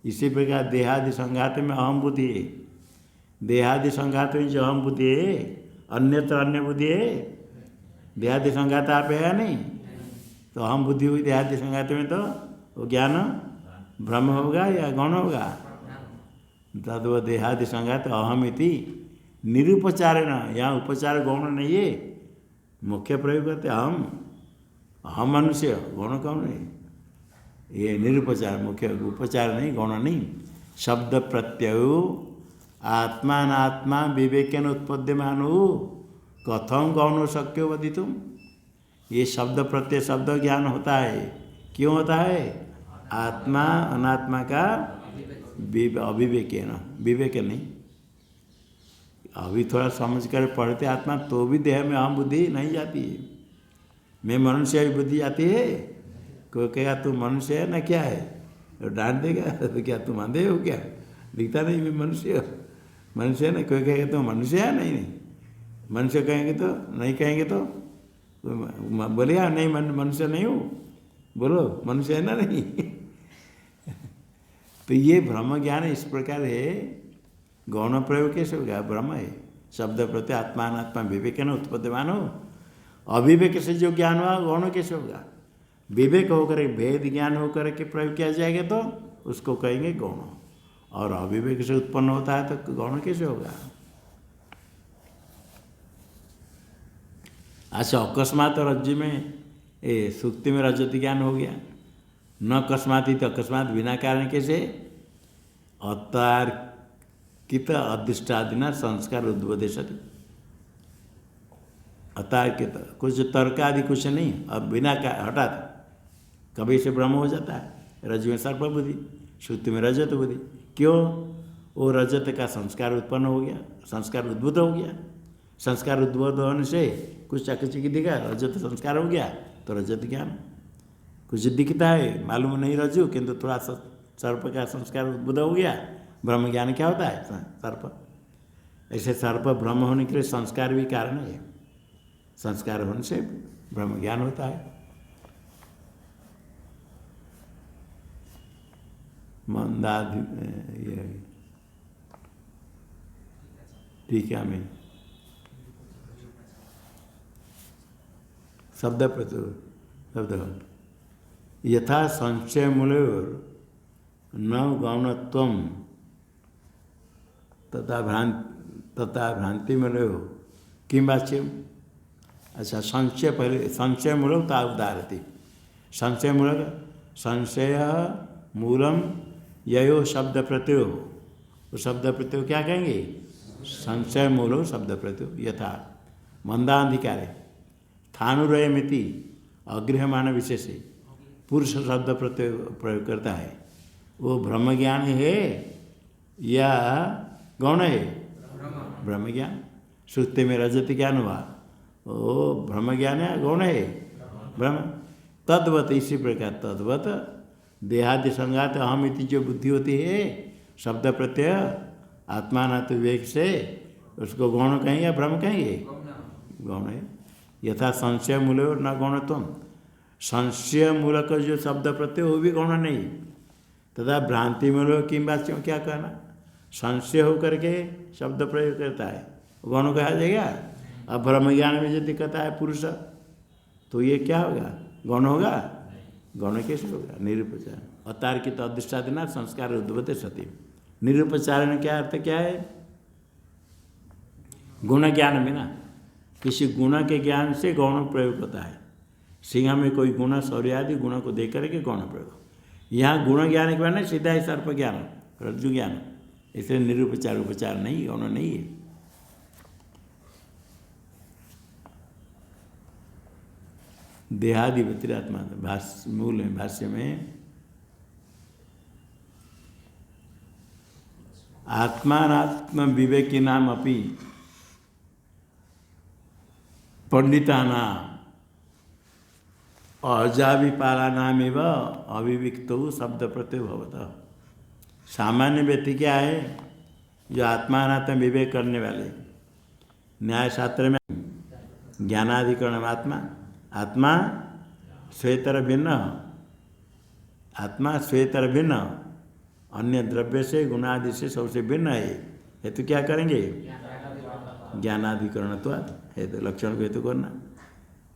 इसी प्रकार देहादि संघात में अहम बुद्धि है। देहादि संघात में जो अहम बुद्धि है, अन्यत्र अन्य बुद्धि है। देहादि संघात आप है या नहीं? तो अहम बुद्धि हुई देहादि संघात में, तो वो ज्ञान ब्रह्म होगा या गौण होगा? तद्व देहादि संघात अहम इति निरुपचारेण। यहाँ उपचार गौण नहीं है, मुख्य प्रयोग करते अहम मनुष्य, गौण कौन है? ये निरुपचार, मुख्य उपचार नहीं, गौण नहीं। शब्द प्रत्यय आत्मात्मा विवेकेन उत्पद्यमान कथम गौण शक्यो वदितुम। ये शब्द प्रत्यय शब्द ज्ञान होता है, क्यों होता है? आत्मा अनात्मा का अविवेकेन, विवेक नहीं। अभी थोड़ा समझ कर पढ़ते आत्मा तो भी देह में अहम बुद्धि नहीं जाती है। मैं मनुष्य बुद्धि आती है। कोई कहेगा तू मनुष्य है ना, क्या है? तो डांट देगा, तो क्या तुम अंधे हो क्या? दिखता नहीं मैं मनुष्य है ना। कोई कहेगा तो मनुष्य है, नहीं मनुष्य कहेंगे तो नहीं, कहेंगे तो बोलेगा नहीं मनुष्य नहीं हो, बोलो मनुष्य है ना, नहीं। तो ये ब्रह्म ज्ञान इस प्रकार है। गौण प्रयोग कैसे होगा? ब्रह्म है। शब्द प्रत्यय आत्मा अनात्मा विवेक न उत्पद्यमान हो। अविवेक से जो ज्ञान हुआ गौण कैसे होगा? विवेक होकर भेद ज्ञान होकर के प्रयोग किया जाएगा तो उसको कहेंगे गौण। और अविवेक से उत्पन्न होता है तो गौण कैसे होगा? अच्छा, अकस्मात रज्जु में सुक्ति में रजत ज्ञान हो गया। न अकस्मात ही तो अकस्मात बिना कारण कैसे? अतार्कित अदृष्टादिना संस्कार उद्बोधयति। अतार्कित कुछ तर्क आदि कुछ नहीं, अब बिना का हठात कभी से ब्रह्म हो जाता है। रज्जु में सर्प बुद्धि, सुक्ति में रजत बुद्धि। क्यों? वो रजत का संस्कार उत्पन्न हो गया, संस्कार उद्बुद्ध हो गया। संस्कार उद्बुद्ध होने से कुछ चकचकी दिखा, रजत संस्कार हो गया तो रजत ज्ञान। कुछ दिखता है मालूम नहीं रज्जु, किंतु थोड़ा सर्प का संस्कार उद्बुद्ध हो गया, ब्रह्म ज्ञान क्या होता है? सर्प। ऐसे सर्प ब्रह्म होने के लिए संस्कार भी कारण है। संस्कार होने से ब्रह्म ज्ञान होता है। मंदाधि टीका में शब्द प्रत्यय शब्द यथा संशय मूलयोर न गौणत्व तथा भ्रांति मूलयो किम वाच्यम। अच्छा, संशय पहले संशय मूलक ता उदाहरती। संशय मूलक संशय मूलम ययो शब्द प्रत्ययो। तो शब्द प्रत्यय क्या कहेंगे? संशय मूलो शब्द प्रत्यय। यथा मंदाधिकारे थानुरयमिति अगृहमाण विशेष पुरुष शब्द प्रत्यय प्रयोग करता है, वो ब्रह्म ज्ञान है या गौण है? ब्रह्म ज्ञान। सुक्ति में रजत ज्ञान हुआ, वो ब्रह्म ज्ञान है गौण है? ब्रह्म। तद्वत इसी प्रकार तद्वत देहादि संगात अहम इति जो बुद्धि होती है शब्द प्रत्यय आत्मानात् विवेक से, उसको गौण कहेंगे या ब्रह्म कहेंगे? गौण है। यथा संशय मूल न गौणत्वम, संशय मूलक जो शब्द प्रत्यय वो भी गौण नहीं। तथा भ्रांति मूलक किम वाच्यम, क्या कहना? संशय होकर के शब्द प्रयोग करता है, गौण कहा जाएगा। अब ब्रह्म ज्ञान में यदि कहता है पुरुष, तो ये क्या होगा? गौण होगा? गौण कैसे होगा? निरुपचार अतार्किक अधिष्ठादिना संस्कार उद्भवते सती। निरुपचार में क्या अर्थ क्या है? गुण ज्ञान में ना, किसी गुण के ज्ञान से गौण प्रयोग होता है। सिंह में कोई गुण शौर्य आदि गुणों को देख करके गौण प्रयोग। यहाँ गुण ज्ञान के बाद नहीं, सीधा ही सर्प ज्ञान रज्जु ज्ञान, इसलिए निरुपचार उपचार नहीं, गौण नहीं है। देहादि व्यतिरात्मा भाष्य मूल है, भाष्य में आत्मात्म विवेकी नाम अपि पंडितानाम अजाविपालानामेव अविविक्तो शब्द प्रत्यय भवतः। सामान्य व्यक्ति क्या है? जो आत्मात्म विवेक करने वाले। न्याय शास्त्र में ज्ञानाधिकरण आत्मा, आत्मा श्वेतर भिन्न, आत्मा श्वेतर भिन्न अन्य द्रव्य से गुणादि से सबसे भिन्न है। हेतु क्या करेंगे? ज्ञानाधिकरण तो हेतु लक्षण को हेतु करना।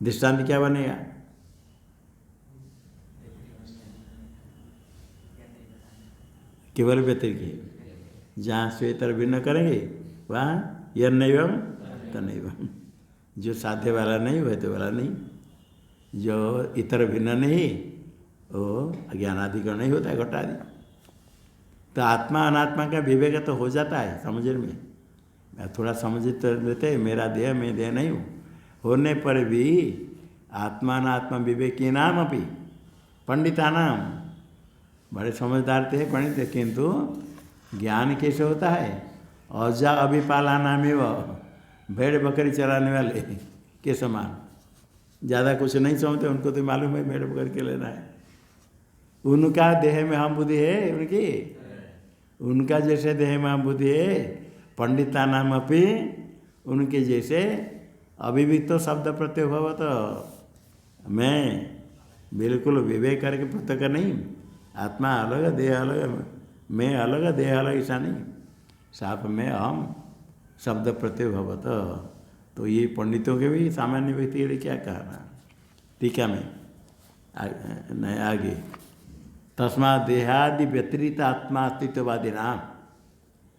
दृष्टांत क्या बनेगा? केवल व्यतिरिक्त। जहाँ श्वेतर भिन्न करेंगे वहाँ यन्नैवम तन्नैवम। जो साध्य वाला नहीं वह तो वाला नहीं, जो इतर भिन्न नहीं वो ज्ञानाधिकरण नहीं होता है, घटादि। तो आत्मा अनात्मा का विवेक तो हो जाता है समझने में। थोड़ा समझ तो लेते मेरा देह मैं देह नहीं हूँ, होने पर भी आत्मा अनात्मा विवेकी नाम अपनी पंडिता नाम, बड़े समझदार थे पंडित थे, किंतु ज्ञान कैसे होता है? अजा अभिपाला नाम एवं भेड़ बकरी चराने वाले के समान, ज़्यादा कुछ नहीं समझते, उनको तो मालूम है भेड़ बकरी के लेना है। उनका देह में हम बुद्धि है, उनका जैसे देह में हम बुद्धि है, पंडिता नाम अपनी उनके जैसे अभिव्यक्त शब्द प्रत्यय भव। तो मैं बिल्कुल विवेक करके पृथक नहीं, आत्मा अलग देह अलग, मैं अलग देह अलग, ऐसा नहीं। साफ में अहम शब्द प्रत्यय भवत। तो ये पंडितों के भी सामान्य व्यक्ति के लिए क्या कहना? टीका में आगे तस्मा देहादि व्यतिरिक्त आत्मा अस्तित्ववादी नाम,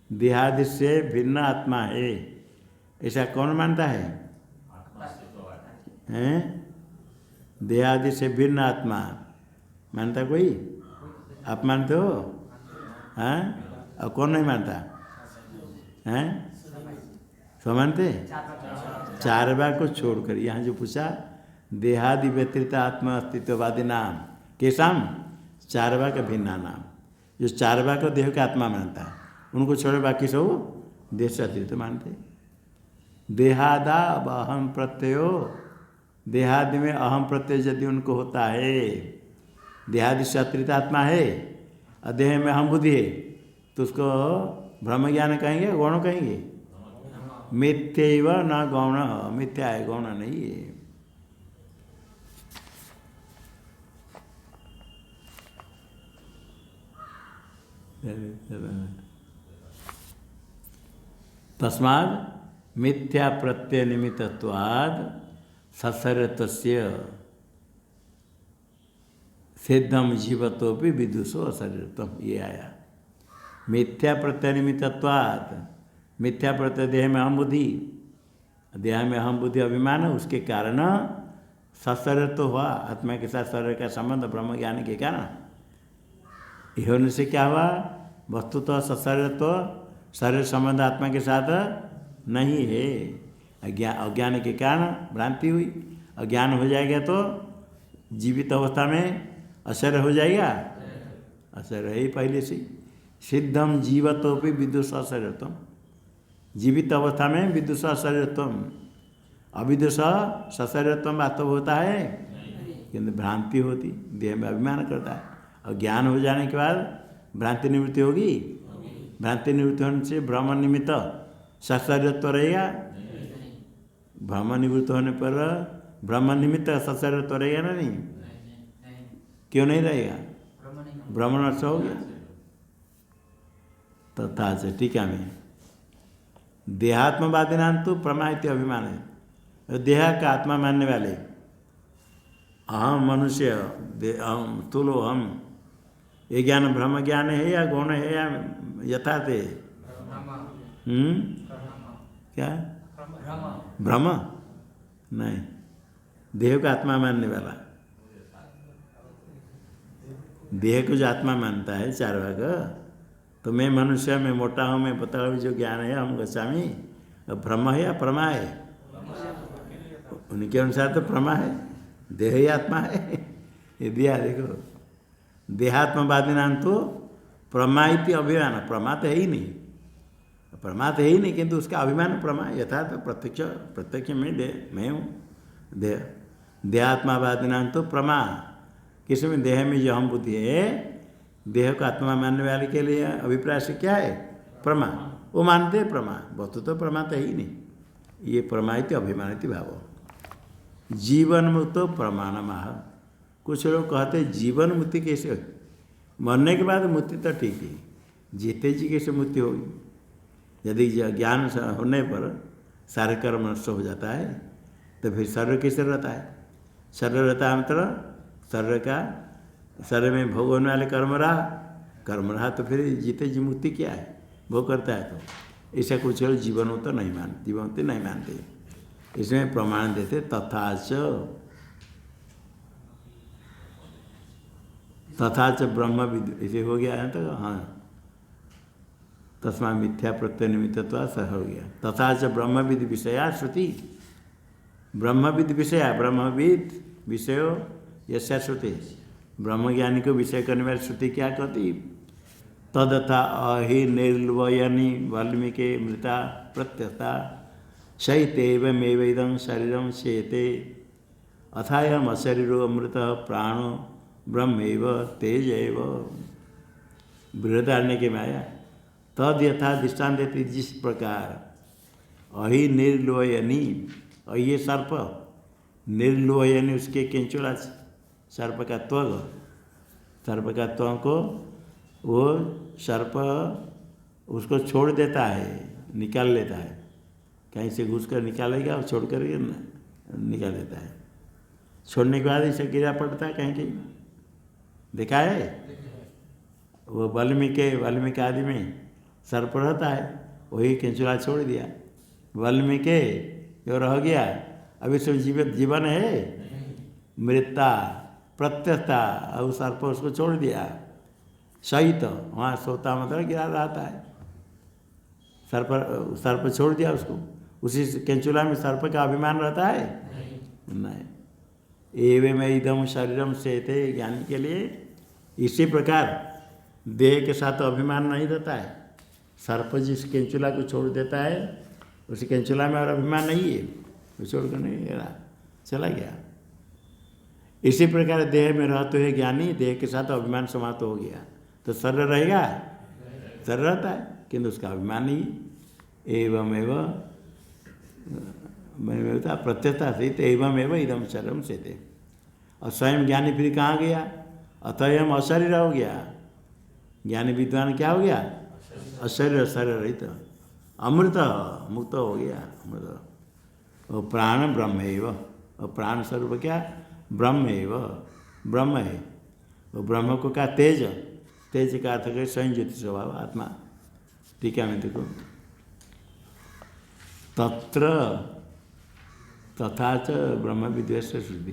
देहादि से भिन्न आत्मा है ऐसा कौन मानता है? हैं? देहादि से भिन्न आत्मा मानता कोई? आप मानते हो? हैं? और कौन नहीं मानता? हैं? सब मानते? चारवा को छोड़कर यहाँ जो पूछा देहादि व्यतिरिक्त आत्मा अस्तित्ववादी नाम, केसाम? चारवा का भिन्ना नाम। जो चारवा को देह का आत्मा मानता है उनको छोड़े बाकी सब देह से अतिरिक्त मानते। देहादा अहम प्रत्ययो, देहादि में अहम प्रत्यय यदि उनको होता है, देहादि से अतिरिक्त आत्मा है और देह में अहम बुद्धि है, तो उसको ब्रह्म ज्ञान कहेंगे, गौण कहेंगे? मिथ्यैव न गौण, मिथ्या है, गौण नहीं है। तस्माद् मिथ्या प्रत्यय निमित्तत्वाद् सशरीरत्वस्य सिद्धम जीवत्वपि विदुषो अशरीरत्वम, ये आया। मिथ्या प्रत्यय निमित्तत्वात्, मिथ्या प्रत्यय देह में अहम बुद्धि, देह में अहम बुद्धि अभिमान, उसके कारण सशरीरत्व हुआ, आत्मा के साथ शरीर का संबंध ब्रह्म ज्ञान के कारण। यह होने से क्या हुआ? वस्तुतः सशरीरत्व, शरीर संबंध आत्मा के साथ नहीं है। अज्ञान के कारण भ्रांति हुई। अज्ञान हो जाएगा तो जीवित अवस्था में अशरीर हो जाएगा, अशरीर है ही पहले से। सिद्धम जीवत्वपि विदुष अशरीरत्वम, जीवित अवस्था में विदुष अशरीरत्वम, अविदुष सशरीरत्वम वास्तव होता है किंतु भ्रांति होती, देह में अभिमान करता है। और ज्ञान हो जाने के बाद भ्रांति निवृत्ति होगी, भ्रांति निवृत्ति होने से भ्रम निमित्त सशरीरत्व रहेगा। भ्रम निवृत्त होने पर ब्रह्म निमित्त सशरीरत्व रहेगा ना? नहीं, क्यों नहीं रहेगा? ब्रह्म नष्ट हो गया। तथा से टीका में देहात्मवादी नाम तो प्रमायित अभिमान है। देह का आत्मा मानने वाले, अहम मनुष्य, अहम तुलो हम, ये ज्ञान ब्रह्म ज्ञान है या गौण है या यथार्थ है? क्या भ्रम? नहीं, देह को आत्मा मानने वाला, देह को जो आत्मा मानता है चार भाग, तो मैं मनुष्य, मैं मोटा हूँ, मैं पतला हूँ, जो ज्ञान है हम गच्छामि, भ्रम है या प्रमा है? उनके अनुसार तो प्रमा है, देह ही आत्मा है। ये दिया देखो, देहात्मवादी नाम तो प्रमा इति अभिमान, प्रमा तो है ही नहीं, प्रमा तो है ही नहीं, किंतु उसका अभिमान प्रमा, यथार्थ प्रत्यक्ष, प्रत्यक्ष में देह, मैं हूँ देह। देहात्मवादी नाम तो प्रमा, किसमें? देह में जो हम बुद्धि है, देह को आत्मा मानने वाले के लिए अभिप्राय से क्या है? प्रमा। वो मानते हैं प्रमा, वस्तु तो प्रमा तो ही नहीं। ये प्रमायित अभिमानित भाव। जीवन मुक्त प्रमाण माह, कुछ लोग कहते जीवन मुक्ति कैसे हो? मरने के बाद मुक्ति तो ठीक है, जीते जी कैसे मुक्ति होगी? यदि ज्ञान होने पर सारे कर्म नष्ट हो जाता है तो फिर शरीर कैसे रहता है? शरीर रहता है मतलब शरीर में भोग होने वाले कर्म रहा तो फिर जीते जी मुक्ति क्या है? भोग करता है तो ऐसा कुछ लोग जीवन तो नहीं मानते, जीवन तो नहीं मानते। इसमें प्रमाण देते तथा च ब्रह्म विद, ऐसे हो गया है तो हाँ, तस्मा मिथ्या प्रत्यय निमित्तत्वा सह हो गया। तथा च ब्रह्मविद विषया श्रुति, ब्रह्मविद विषया, ब्रह्मविद विषयो यस्या श्रुति, ब्रह्मज्ञानी को विषय करने वाली श्रुति क्या कहती? तदथा अहि निर्वयनी वाल्मीकि मृता प्रत्यता शैतेवमेव इदं शरीरम शेते अथायम अशरीरो अमृत प्राणो ब्रह्मैव तेजैव। बृहदारण्य के माया तद यथा दृष्टान देती, जिस प्रकार अहि निर्लोयनी, और ये सर्प निर्लोयनी, उसके केंचुला सर्प का त्वग, सर्प का त्वग को वो सर्प उसको छोड़ देता है, निकाल लेता है, कहीं से घुस कर निकालेगा और छोड़ कर निकाल देता है। छोड़ने के बाद इसे गिरा पड़ता है कहीं कहीं, देखा है? वो वाल्मीकि आदि में सर्प रहता है, वही केंचुला छोड़ दिया, वाल्मीकि जो रह गया, अभी सब जीवन है, मृता प्रत्यता, और सर्प उसको छोड़ दिया। सहित वहाँ सोता मतलब गिरा रहता है, सर्प छोड़ दिया उसको, उसी केंचुला में सर्प का अभिमान रहता है? नहीं। एवं इदम शरीरम शेते, ज्ञानी के लिए इसी प्रकार देह के साथ अभिमान नहीं रहता है। सर्प जिस केंचुला को छोड़ देता है, उस केंचुला में और अभिमान नहीं है, वो छोड़कर नहीं रहा, चला गया। इसी प्रकार देह में रहते हुए ज्ञानी देह के साथ अभिमान समाप्त हो गया तो शरीर रहेगा? शरीर रहता है किंतु उसका अभिमान नहीं। एवमेव प्रत्यता सहित एवमेव इदम शरीरम शेते, और स्वयं ज्ञानी फिर कहाँ गया? अतएव अशरीर हो गया। ज्ञानी विद्वान क्या हो गया? अशरीर, शरीर रहित, अमृत, मुक्त हो गया, अमृत। वो प्राण ब्रह्मैव, और प्राण स्वरूप क्या? ब्रह्म एव, ब्रह्म है। वो ब्रह्म को क्या? तेज, तेज का अर्थ कर स्वयं ज्योति स्वभाव आत्मा। ठीक है, मैं देखो तत्र तथा च ब्रह्म विद्वेष श्रुति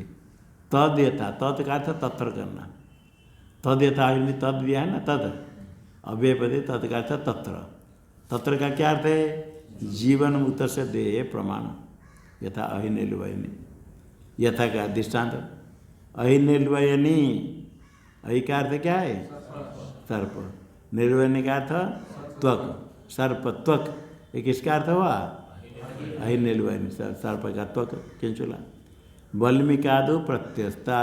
तद यथा, तद का अर्थ तत्र करना, तद यथा तद दिया है ना, तद अव्ययपदे तद का अर्थ तत्र, तत्र का क्या अर्थ है? जीवन मुक्त से देह प्रमाण, यथा अहिनिर्वयनी, यथा का दृष्टांत अहिनिर्वयनी, अहि का अर्थ क्या है? सर्प, निर्वयनी का अर्थ त्वक, सर्प त्वक, ये किसका अर्थ हुआ? अहिनिर्वयनी, सर्प का त्वक किंचुला। बल्मिकादो प्रत्यस्ता,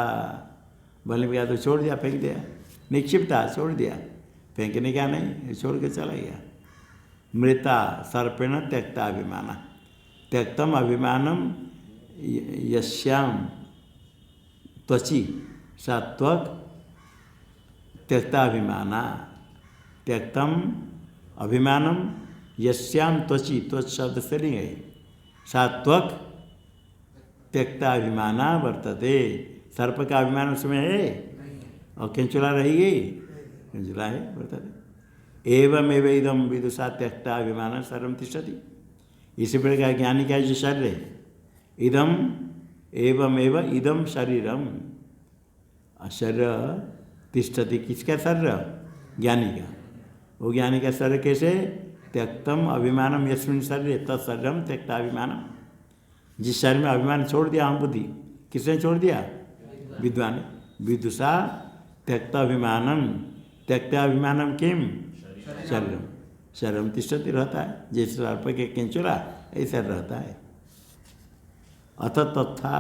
बल्मिकादो छोड़ दिया, फेंक दिया, निक्षिप्ता छोड़ दिया, फेंकने का नहीं, छोड़ के चला गया। मृता सर्पेण त्यक्ता अभिमान, त्यक्तम अभिमानम यस्याम त्वचि सा त्वक त्यक्ता अभिमाना, त्यक्तम अभिमानम यस्याम त्वचि, त्वच शब्द से नहीं है, सा त्वक त्यक्ता अभिमाना वर्तते, सर्प का अभिमान उसमें है और किंचुला रहेगी, किंचुला है वर्तते। एवमेव इदम विदुषा त्यक्ता अभिमान सर्वम तिष्ठति, इसी प्रकार ज्ञानी का जो शरीर है, इदम एवमेव इदम शरीरम, शरीर तिष्ठति, किसका शरीर? ज्ञानी का। वो ज्ञानी का शरीर कैसे? त्यक्तम अभिमानम यस्मिन् शरीरे तत्शरीरम त्यक्ता अभिमानम, जिस शरीर में अभिमान छोड़ दिया हम बुद्धि, किसने छोड़ दिया? विद्वान। विदुषा त्यक्ता अभिमानम, त्यक्ता अभिमानम किम? शरीरम, शरीरम तिष्ठति रहता है, जैसे सर्प के किंचुला ऐसा रहता है। अथ तथा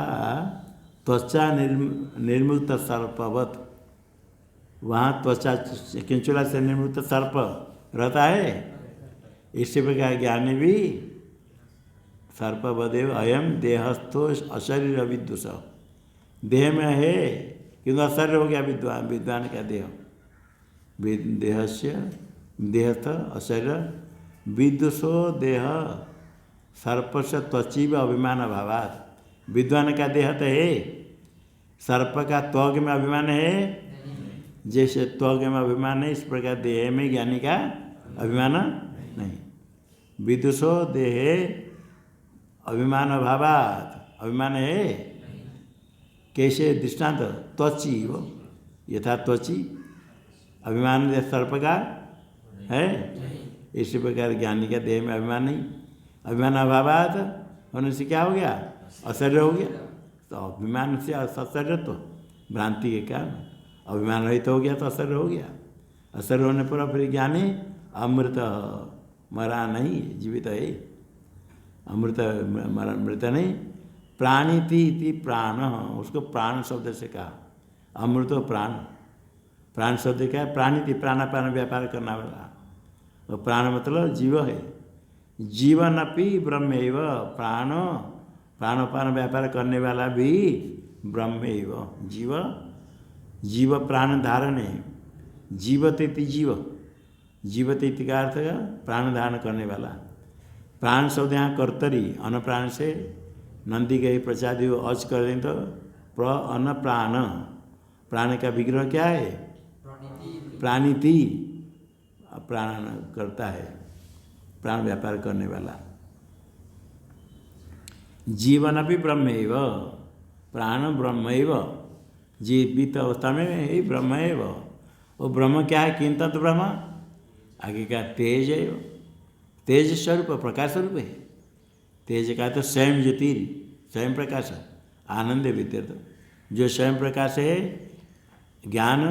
त्वचा निर्मूत सर्पवत, वहाँ त्वचा किंचुला से निर्मूत सर्प रहता है, इसी प्रकार ज्ञानी भी सर्पवदेव अयम देहस्थो अशरीर विदुष, देह में है किंतु अशरीर हो गया विद्वान, विद्वान का देह, देहस्य देहस्थ अशरीर विदुषो देह सर्प से त्वचीव अभिमान अभावात, विद्वान का देह तो है, सर्प का त्वग में अभिमान है, जैसे त्वग में अभिमान है इस प्रकार देह में ज्ञानी का अभिमान नहीं। विदुषो देहे अभिमान अभावात, अभिमान है कैसे? दृष्टांत त्वची, वो यथा त्वची अभिमान सर्प का है, इसी प्रकार ज्ञानी का देह में अभिमान नहीं, अभिमान अभावात होने से क्या हो गया? अशरीर हो गया। तो अभिमान से अशरीर तो भ्रांति के कारण, अभिमान रहित हो गया तो अशरीर हो गया, अशरीर होने पर फिर ज्ञानी अमृत, मरा नहीं, जीवित है, अमृत मृत नहीं। प्राणिति प्राण, उसको प्राण शब्द से कहा, अमृत प्राण, प्राण शब्द क्या है? प्राणिति, प्राणापान व्यापार करना वाला, और प्राण मतलब जीव है, जीवन अपि ब्रह्मैव, प्राण प्राणपान व्यापार करने वाला भी ब्रह्मैव, जीव, जीव प्राण धारण है, जीवते जीव, जीवते का अर्थ प्राण धारण करने वाला। प्राण शब्द यहाँ कर्तरी, अन प्राण से नंदी गई प्रसादी अच कर दें तो प्र अन प्राण, प्राण का विग्रह क्या है? प्राणिति, प्राण करता है, प्राण व्यापार करने वाला। जीवन भी ब्रह्मैव, प्राण ब्रह्मैव, जीवित अवस्था में ही ब्रह्मैव। वो ब्रह्म क्या है? किन तत्व ब्रह्म, आगे का तेज है, तेज स्वरूप प्रकाश स्वरूप है, तेज का तो स्वयं ज्योति, स्वयं प्रकाश, आनंद विद्युत, जो स्वयं प्रकाश है ज्ञान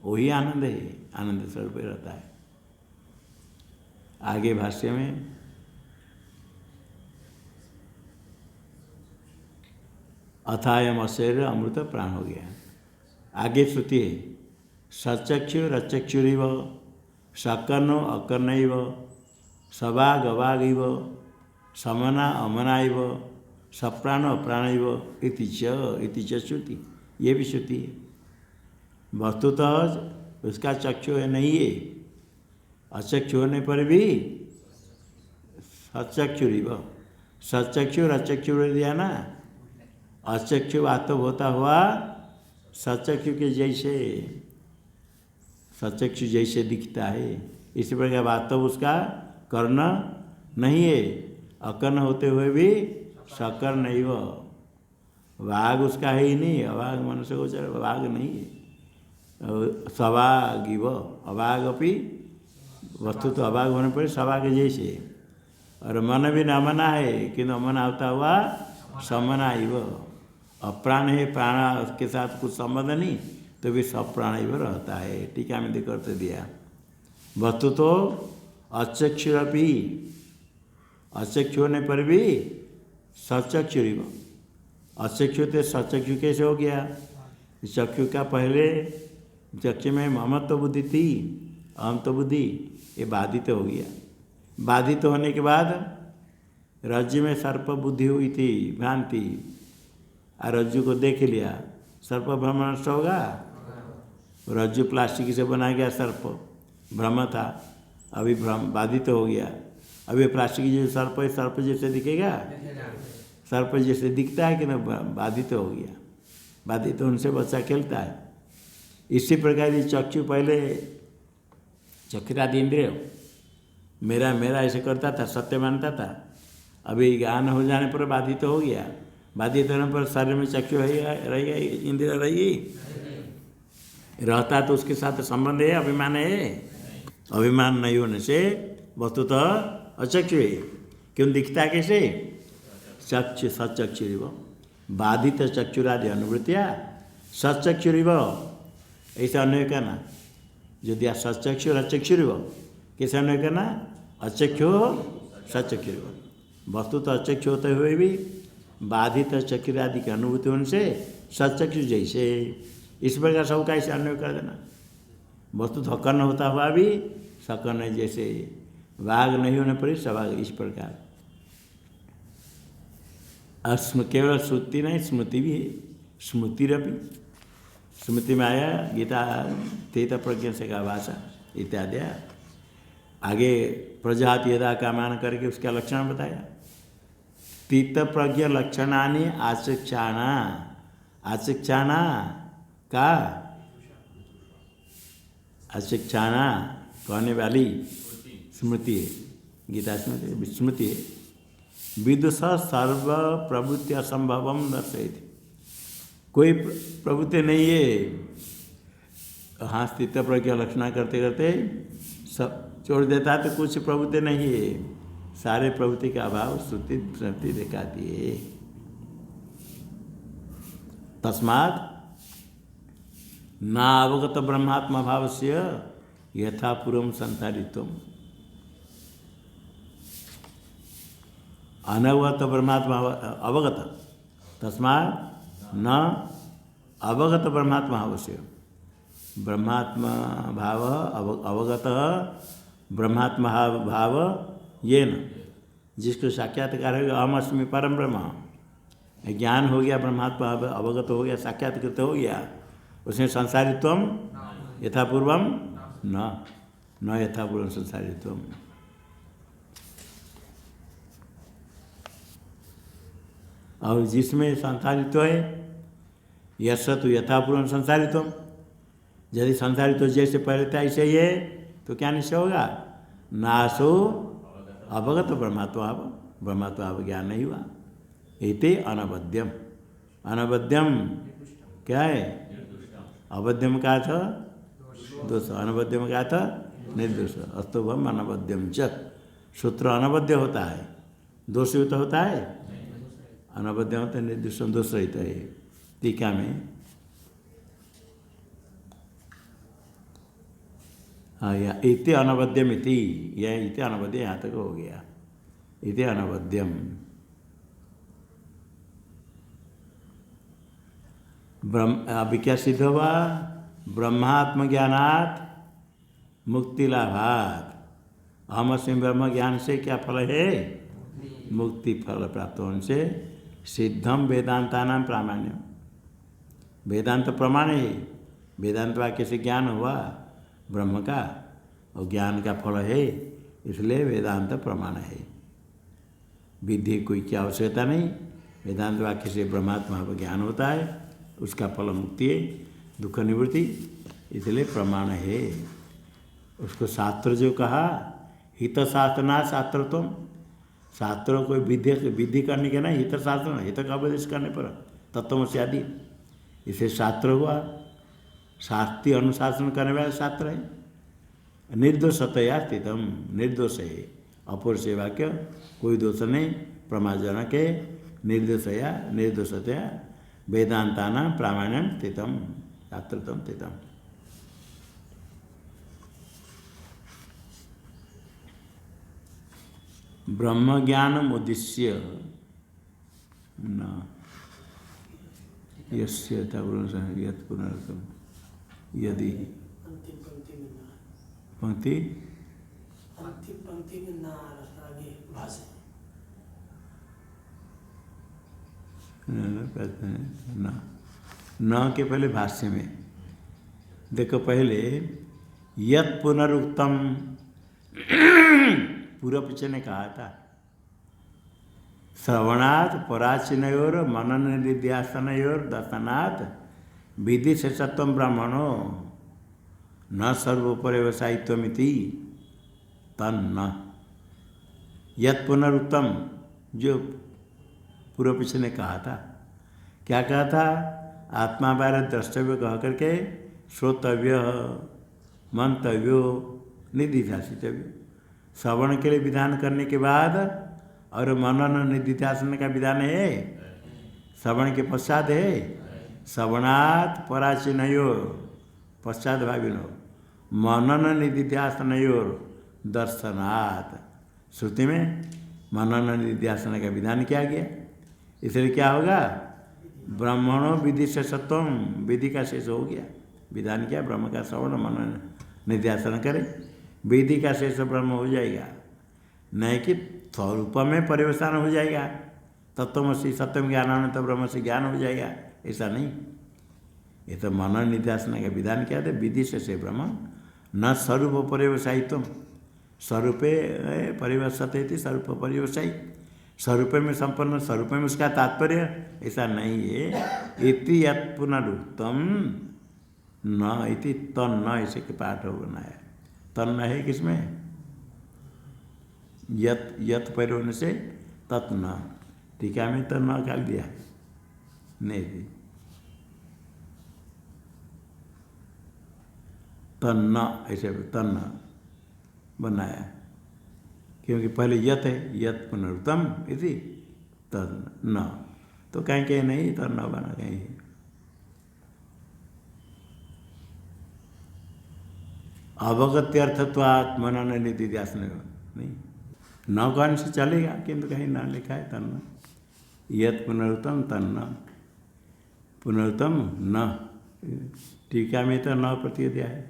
वही आनंद है, आनंद स्वरूप रहता है। आगे भाष्य में अथायम अशरीर अमृत प्राण हो गया। आगे श्रुति है सचक्षु रचक्षुरिव, सकर्णो अकर्णैव, सवाग अवागैव, समना अमनाइव, सप्राण अप्राणैव इति च श्रुति, ये भी श्रुति है। वस्तुतः उसका चक्षु है नहीं है, अचक्षु होने पर भी सचक्षुरिव, सचक्षु रचक्षु दिया ना, अचक्षु वास्तव होता हुआ सचक्षु के जैसे, सचक्षु जैसे दिखता है, इसी प्रकार वास्तव उसका कर्ण नहीं है, अकर्ण होते हुए भी सकर्ण नहीं हो। वाघ उसका है ही नहीं, अवाघ मनुष्य गोचर वाघ नहीं है। सवाघ वो अवाघ अपनी वस्तु तो अवाघ होने पर सवाघ जैसे, और मन भी न मना है किंतु अमना होता हुआ समना ही वो। अप्राण है, प्राण के साथ कुछ संबंध नहीं तो भी सब प्राण ही वो रहता है। टीका में देख करते दिया वस्तु तो अचक्षुरपि, अचक्षु होने पर भी सचक्षुरिव। अचक्षु तो सचक्षु कैसे हो गया? चक्षु का पहले चक्षु में ममत्व बुद्धि थी, अहमत्व बुद्धि, ये बाधित हो गया। बाधित होने के बाद रज्जु में सर्प बुद्धि हुई थी, भ्रांति, और रज्जु को देख लिया, सर्प भ्रम नष्ट होगा। रज्जु प्लास्टिक से बनाया गया सर्प, भ्रम था, अभी भ्रम बाधित हो गया। अभी प्लास्टिक जो सर्प है, सर्प जैसे दिखेगा, सर्प जैसे दिखता है कि ना, बाधित हो गया। बाधित होने से बच्चा खेलता है। इसी प्रकार ये चक्षु पहले चक्षुरादि इंद्रिय मेरा मेरा ऐसे करता था, सत्य मानता था। अभी ज्ञान हो जाने पर बाधित हो गया। बाधित होने पर शरीर में चक्षु रहेगा, इंद्रिय रहेगी, रहता तो उसके साथ संबंध है, अभिमान है। अभिमान नहीं होने से वस्तुतः अचक्षु है। क्यों दिखता कैसे? चक्षु सचक्षुरिव, बाधित चक्षुरादि अनुवृत्तिया सचक्षुरिव, ऐसा अन्वय करना। यदि सचक्षुर अचक्षुरिव, कैसे अन्वय करना? अचक्षु सचक्षुरिव। वस्तु तो अचक्षु होते हुए भी बाधित चक्षुरादि की अनुभूति होने से सचक्षु जैसे, इस प्रकार सब का ऐसे अन्वय कर देना। वस्तु तो अकर्ण होता हुआ भी सकर्ण जैसे, वाघ नहीं होने पर सवाघ, इस प्रकार। केवल श्रुति नहीं, स्मृति भी है। स्मृतिरपि, स्मृति में आया गीता तेत प्रज्ञ से का भाषा इत्यादि। आगे प्रजाति यदा का मान करके उसका लक्षण बताया। तीत प्रज्ञ लक्षणानि आचक्षाणा, आचक्षाणा का आचक्षाणा कहने वाली स्मृति है, गीता स्मृति स्मृति है। विदुष सर्व प्रवृत्ति असंभवम दर्शयति, कोई प्रवृत्ति नहीं है। हाँ, स्थित प्रज्ञा लक्षणा करते करते सब छोड़ देता है तो कुछ प्रवृत्ति नहीं है। सारे प्रवृत्ति का अभाव श्रुति स्मृति दिखाती है। तस्मात् नावगत ब्रह्मात्मा भाव से यथा पूर्व संसारित्वम, अनवगत ब्रह्मात्मा अवगत, तस्मात् न अवगत ब्रह्मात्मा अवश्य। ब्रह्मात्मा भाव अवगत ब्रह्मात्मा भाव ये न, जिसको साक्षात्कार हो गया, अहम अस्मि परम ब्रह्म, ज्ञान हो गया, ब्रह्मात्मा अवगत हो गया, साक्षात्कृत हो गया, उसमें संसारित्वम यथापूर्वम न यथापूर्वम संसारित्वम। और जिसमें संसारित्व है, यश तो यथापूर्व संसारित्व, यदि संसारित्व जैसे पहले था ऐसे ही है तो क्या निश्चय होगा? नासो अवगत ब्रह्मात्मा, ब्रह्मात्मा ज्ञान नहीं हुआ। इति अनवद्यम, अनवद्यम क्या है? अवध्यम का था दोष, अनवद्यम का था निर्दोष। अस्तुभम अनवद्यम च, सूत्र अनवद्य होता है, दोषयुक्त होता है, अनवद्य होता है, निर्दोष दोष रहता है। टीका में हाँ, या इति अनवद्यम इति, यह इति अनवद्य यहाँ तक हो गया। इति अनवद्यम ब्रह्म, अभी क्या सिद्ध हुआ? ब्रह्मात्म ज्ञानात् मुक्ति लाभात। अहम अस्मि ब्रह्म ज्ञान से क्या फल है? मुक्ति फल प्राप्त होने से सिद्धम वेदांता नाम प्रामाण्यम, वेदांत प्रमाण है। वेदांत वाक्य से ज्ञान हुआ ब्रह्म का, और ज्ञान का फल है, इसलिए वेदांत प्रमाण है। विधि कोई क्या आवश्यकता नहीं, वेदांत वाक्य से ब्रह्मात्मा का ज्ञान होता है, उसका फल मुक्ति है, दुख निवृत्ति, इसलिए प्रमाण है। उसको शास्त्र जो कहा, हित शास्त्रना शास्त्रत्वम, शास्त्रों को विधि करने के नहीं, हित शास्त्र हित का उपदेश करने पर तत्वमसि आदि, इसे शास्त्र हुआ। शास्त्रीय अनुशासन करने वाला शास्त्र है। निर्दोषतया स्थितम, निर्दोष है, अपूर्व से वाक्य कोई दोष नहीं, प्रमाजनक है, निर्दोषतया वेदांतानां प्रामाण्यम स्थितम शास्त्रतम स्थितम। ब्रह्म ज्ञानम उद्देश्य न यस्य यत् पुनर्तम यदि पंक्ति में ना आगे भाषा न के पहले भाष्य में देखो, पहले यत् पुनरुक्तम पूर्व पीछे ने कहा था, श्रवणात् पराचीनयोर मनन निध्यासनयोर दर्शनात् विधि शेषत्वम ब्राह्मणो न सर्वोपरिवसायित्वमिति तन्न। यत् पुनरुक्तम जो पूर्व पीछे ने कहा था, क्या कहा था? आत्मा बारे द्रष्टव्य कह करके श्रोतव्य, मंतव्यो, निधिध्यासितव्य, श्रवण के लिए विधान करने के बाद और मनन निधिध्यासन का विधान है, श्रवण के पश्चात है। श्रवणात् पराचीनयोर पश्चात भाविनो, मनन निधिध्यासनयोर दर्शनात्, श्रुति में मनन निधिध्यासन का विधान किया गया। इसलिए क्या होगा? ब्राह्मणों विधि शेषत्वम, विधि का शेष हो गया, विधान किया, ब्रह्म का श्रवण मनन निध्यासन करे, विधि का शेष ब्रह्म हो जाएगा। नहीं कि स्वरूप में परिवर्तन हो जाएगा, तत्वमसि सत्यम ज्ञानानंद ब्रह्म से ज्ञान हो जाएगा, ऐसा नहीं। ये तो मनन निध्यासन का विधान किया था, विधि से ब्रह्म न स्वरूप पर्यवसायित्व, स्वरूपे परिवर्तते थी, स्वरूप पर्यवसायी, स्वरूप में संपन्न, स्वरूप में उसका तात्पर्य ऐसा नहीं है। इति यत् पुनरुक्तम न इति तन्न, ऐसे के पाठ होना है। तन्न है किसमें? यत, यत पर होने से तत्न, टीका में तो न काल दिया नहीं थी, तन्न ऐसे तन्न बनाया, क्योंकि पहले यत है, यत पुनरुत्तम इति तन्न, तो कहीं कहीं नहीं तन्न बना, कहीं अवगत्यर्थत्वात् मनन निधिध्यासन नहीं, न कहने से चलेगा, किंतु कहीं न लिखा है तन्न, यत पुनरुत्तम तन्न, पुनरुत्तम न, टीका में तो न प्रत्यय दिया है।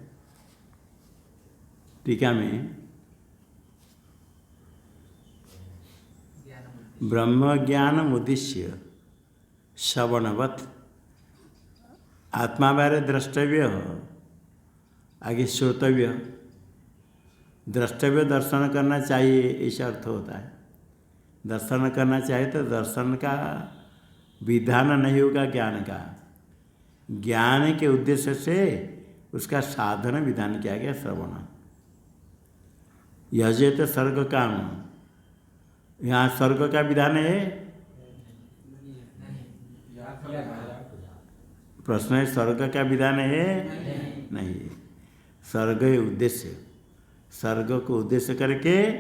टीका में ब्रह्म ज्ञानम उद्देश्य श्रवणवत्, आत्मा बारे द्रष्टव्य, आगे श्रोतव्य, द्रष्टव्य दर्शन करना चाहिए, ऐसा अर्थ होता है। दर्शन करना चाहिए तो दर्शन का विधान नहीं होगा, ज्ञान का, ज्ञान के उद्देश्य से उसका साधन विधान किया गया श्रवण। यजेत स्वर्ग काम, यहाँ स्वर्ग का विधान है, प्रश्न है स्वर्ग का विधान है नहीं, स्वर्ग है उद्देश्य, स्वर्ग को उद्देश्य करके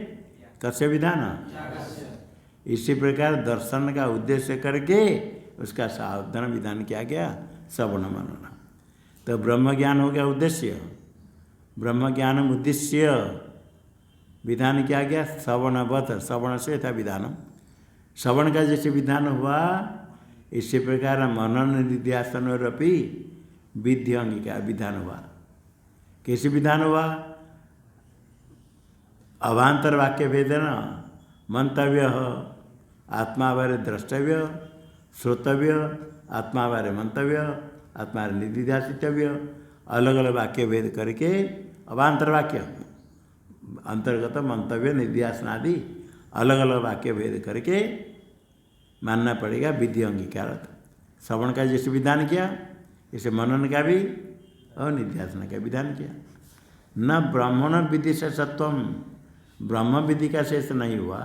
कस्य विधान, इसी प्रकार दर्शन का उद्देश्य करके उसका साधन विधान किया गया श्रवण मनन। तो ब्रह्म ज्ञान हो गया उद्देश्य, ब्रह्म ज्ञान उद्देश्य विधान किया गया श्रवणवत्, श्रवण से था विधानम, श्रवण का जैसे विधान हुआ इसी प्रकार मनन निध्यासन और अपनी विधि अंग का विधान हुआ। कैसे विधान हुआ? अवान्तर वाक्य भेदन मंतव्य, आत्मा बारे द्रष्टव्य, श्रोतव्य, आत्मा बारे मंतव्य, आत्मा बारे निधिध्यासितव्य, अलग अलग वाक्य भेद करके अवान्तर वाक्य अंतर्गत मंतव्य निध्यासन आदि अलग अलग वाक्य भेद करके मानना पड़ेगा विधि अंगीकार। श्रवण का जैसे विधान किया जैसे मनन का भी और निध्यासन का विधान किया। न ब्राह्मण विधि से सत्वम, ब्रह्म विधि का शेष नहीं हुआ,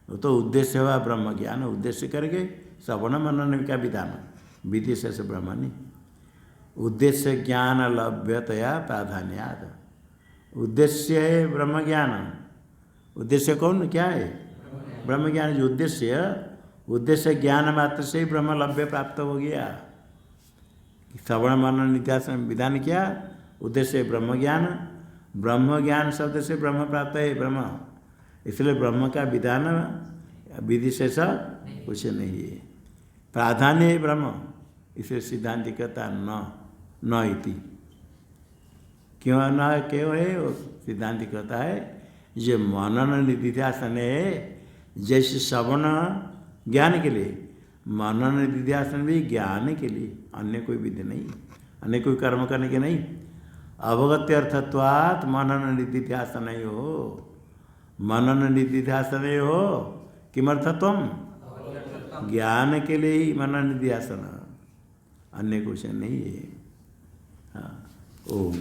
वो तो उद्देश्य हुआ ब्रह्म ज्ञान, उद्देश्य करके श्रवण मनन का विधान, विधि से ब्रह्म नहीं। उद्देश्य ज्ञान लभ्यतया प्राधान्याद, उद्देश्य है ब्रह्म ज्ञान। उद्देश्य कौन क्या है? ब्रह्म ज्ञान। जो उद्देश्य ज्ञान मात्र से ही ब्रह्म लभ्य प्राप्त हो गया। श्रवण मनन निध्यासन विधान किया, उद्देश्य ब्रह्म ज्ञान, ब्रह्म ज्ञान शब्द से ब्रह्म प्राप्त है ब्रह्म, इसलिए ब्रह्म का विधान विधि से सब कुछ नहीं है, प्राधान्य है ब्रह्म। इसलिए सिद्धांत कहता न इति। क्यों न क्यों है? वो सिद्धांत कहता है जो मनन निध्यासन है, जैसे श्रवण ज्ञान के लिए, मनन निध्यासन भी ज्ञान के लिए, अन्य कोई विधि नहीं, अन्य कोई कर्म करने के नहीं। अवगत्य अर्थत्वात् मनन निध्यासन हो, मनन निध्यासन हो किमर्थत्वम, ज्ञान के लिए ही मनन निध्यासन, अन्य कुछ नहीं है। हाँ, ओम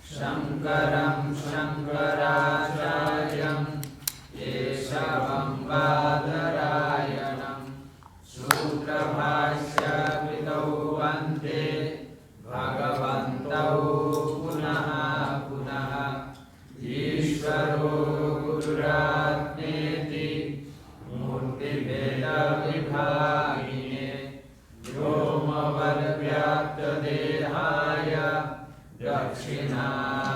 शंकरं शंकराचार्यं केशवं बादरायणं सूत्रभाष्यकृतौ वन्दे भगवन्तौ पुनः पुनः। ईश्वरो गुरुरात्मेति मूर्तिभेदविभागिने व्योमवद्व्याप्तदेहाय दक्षिणामूर्तये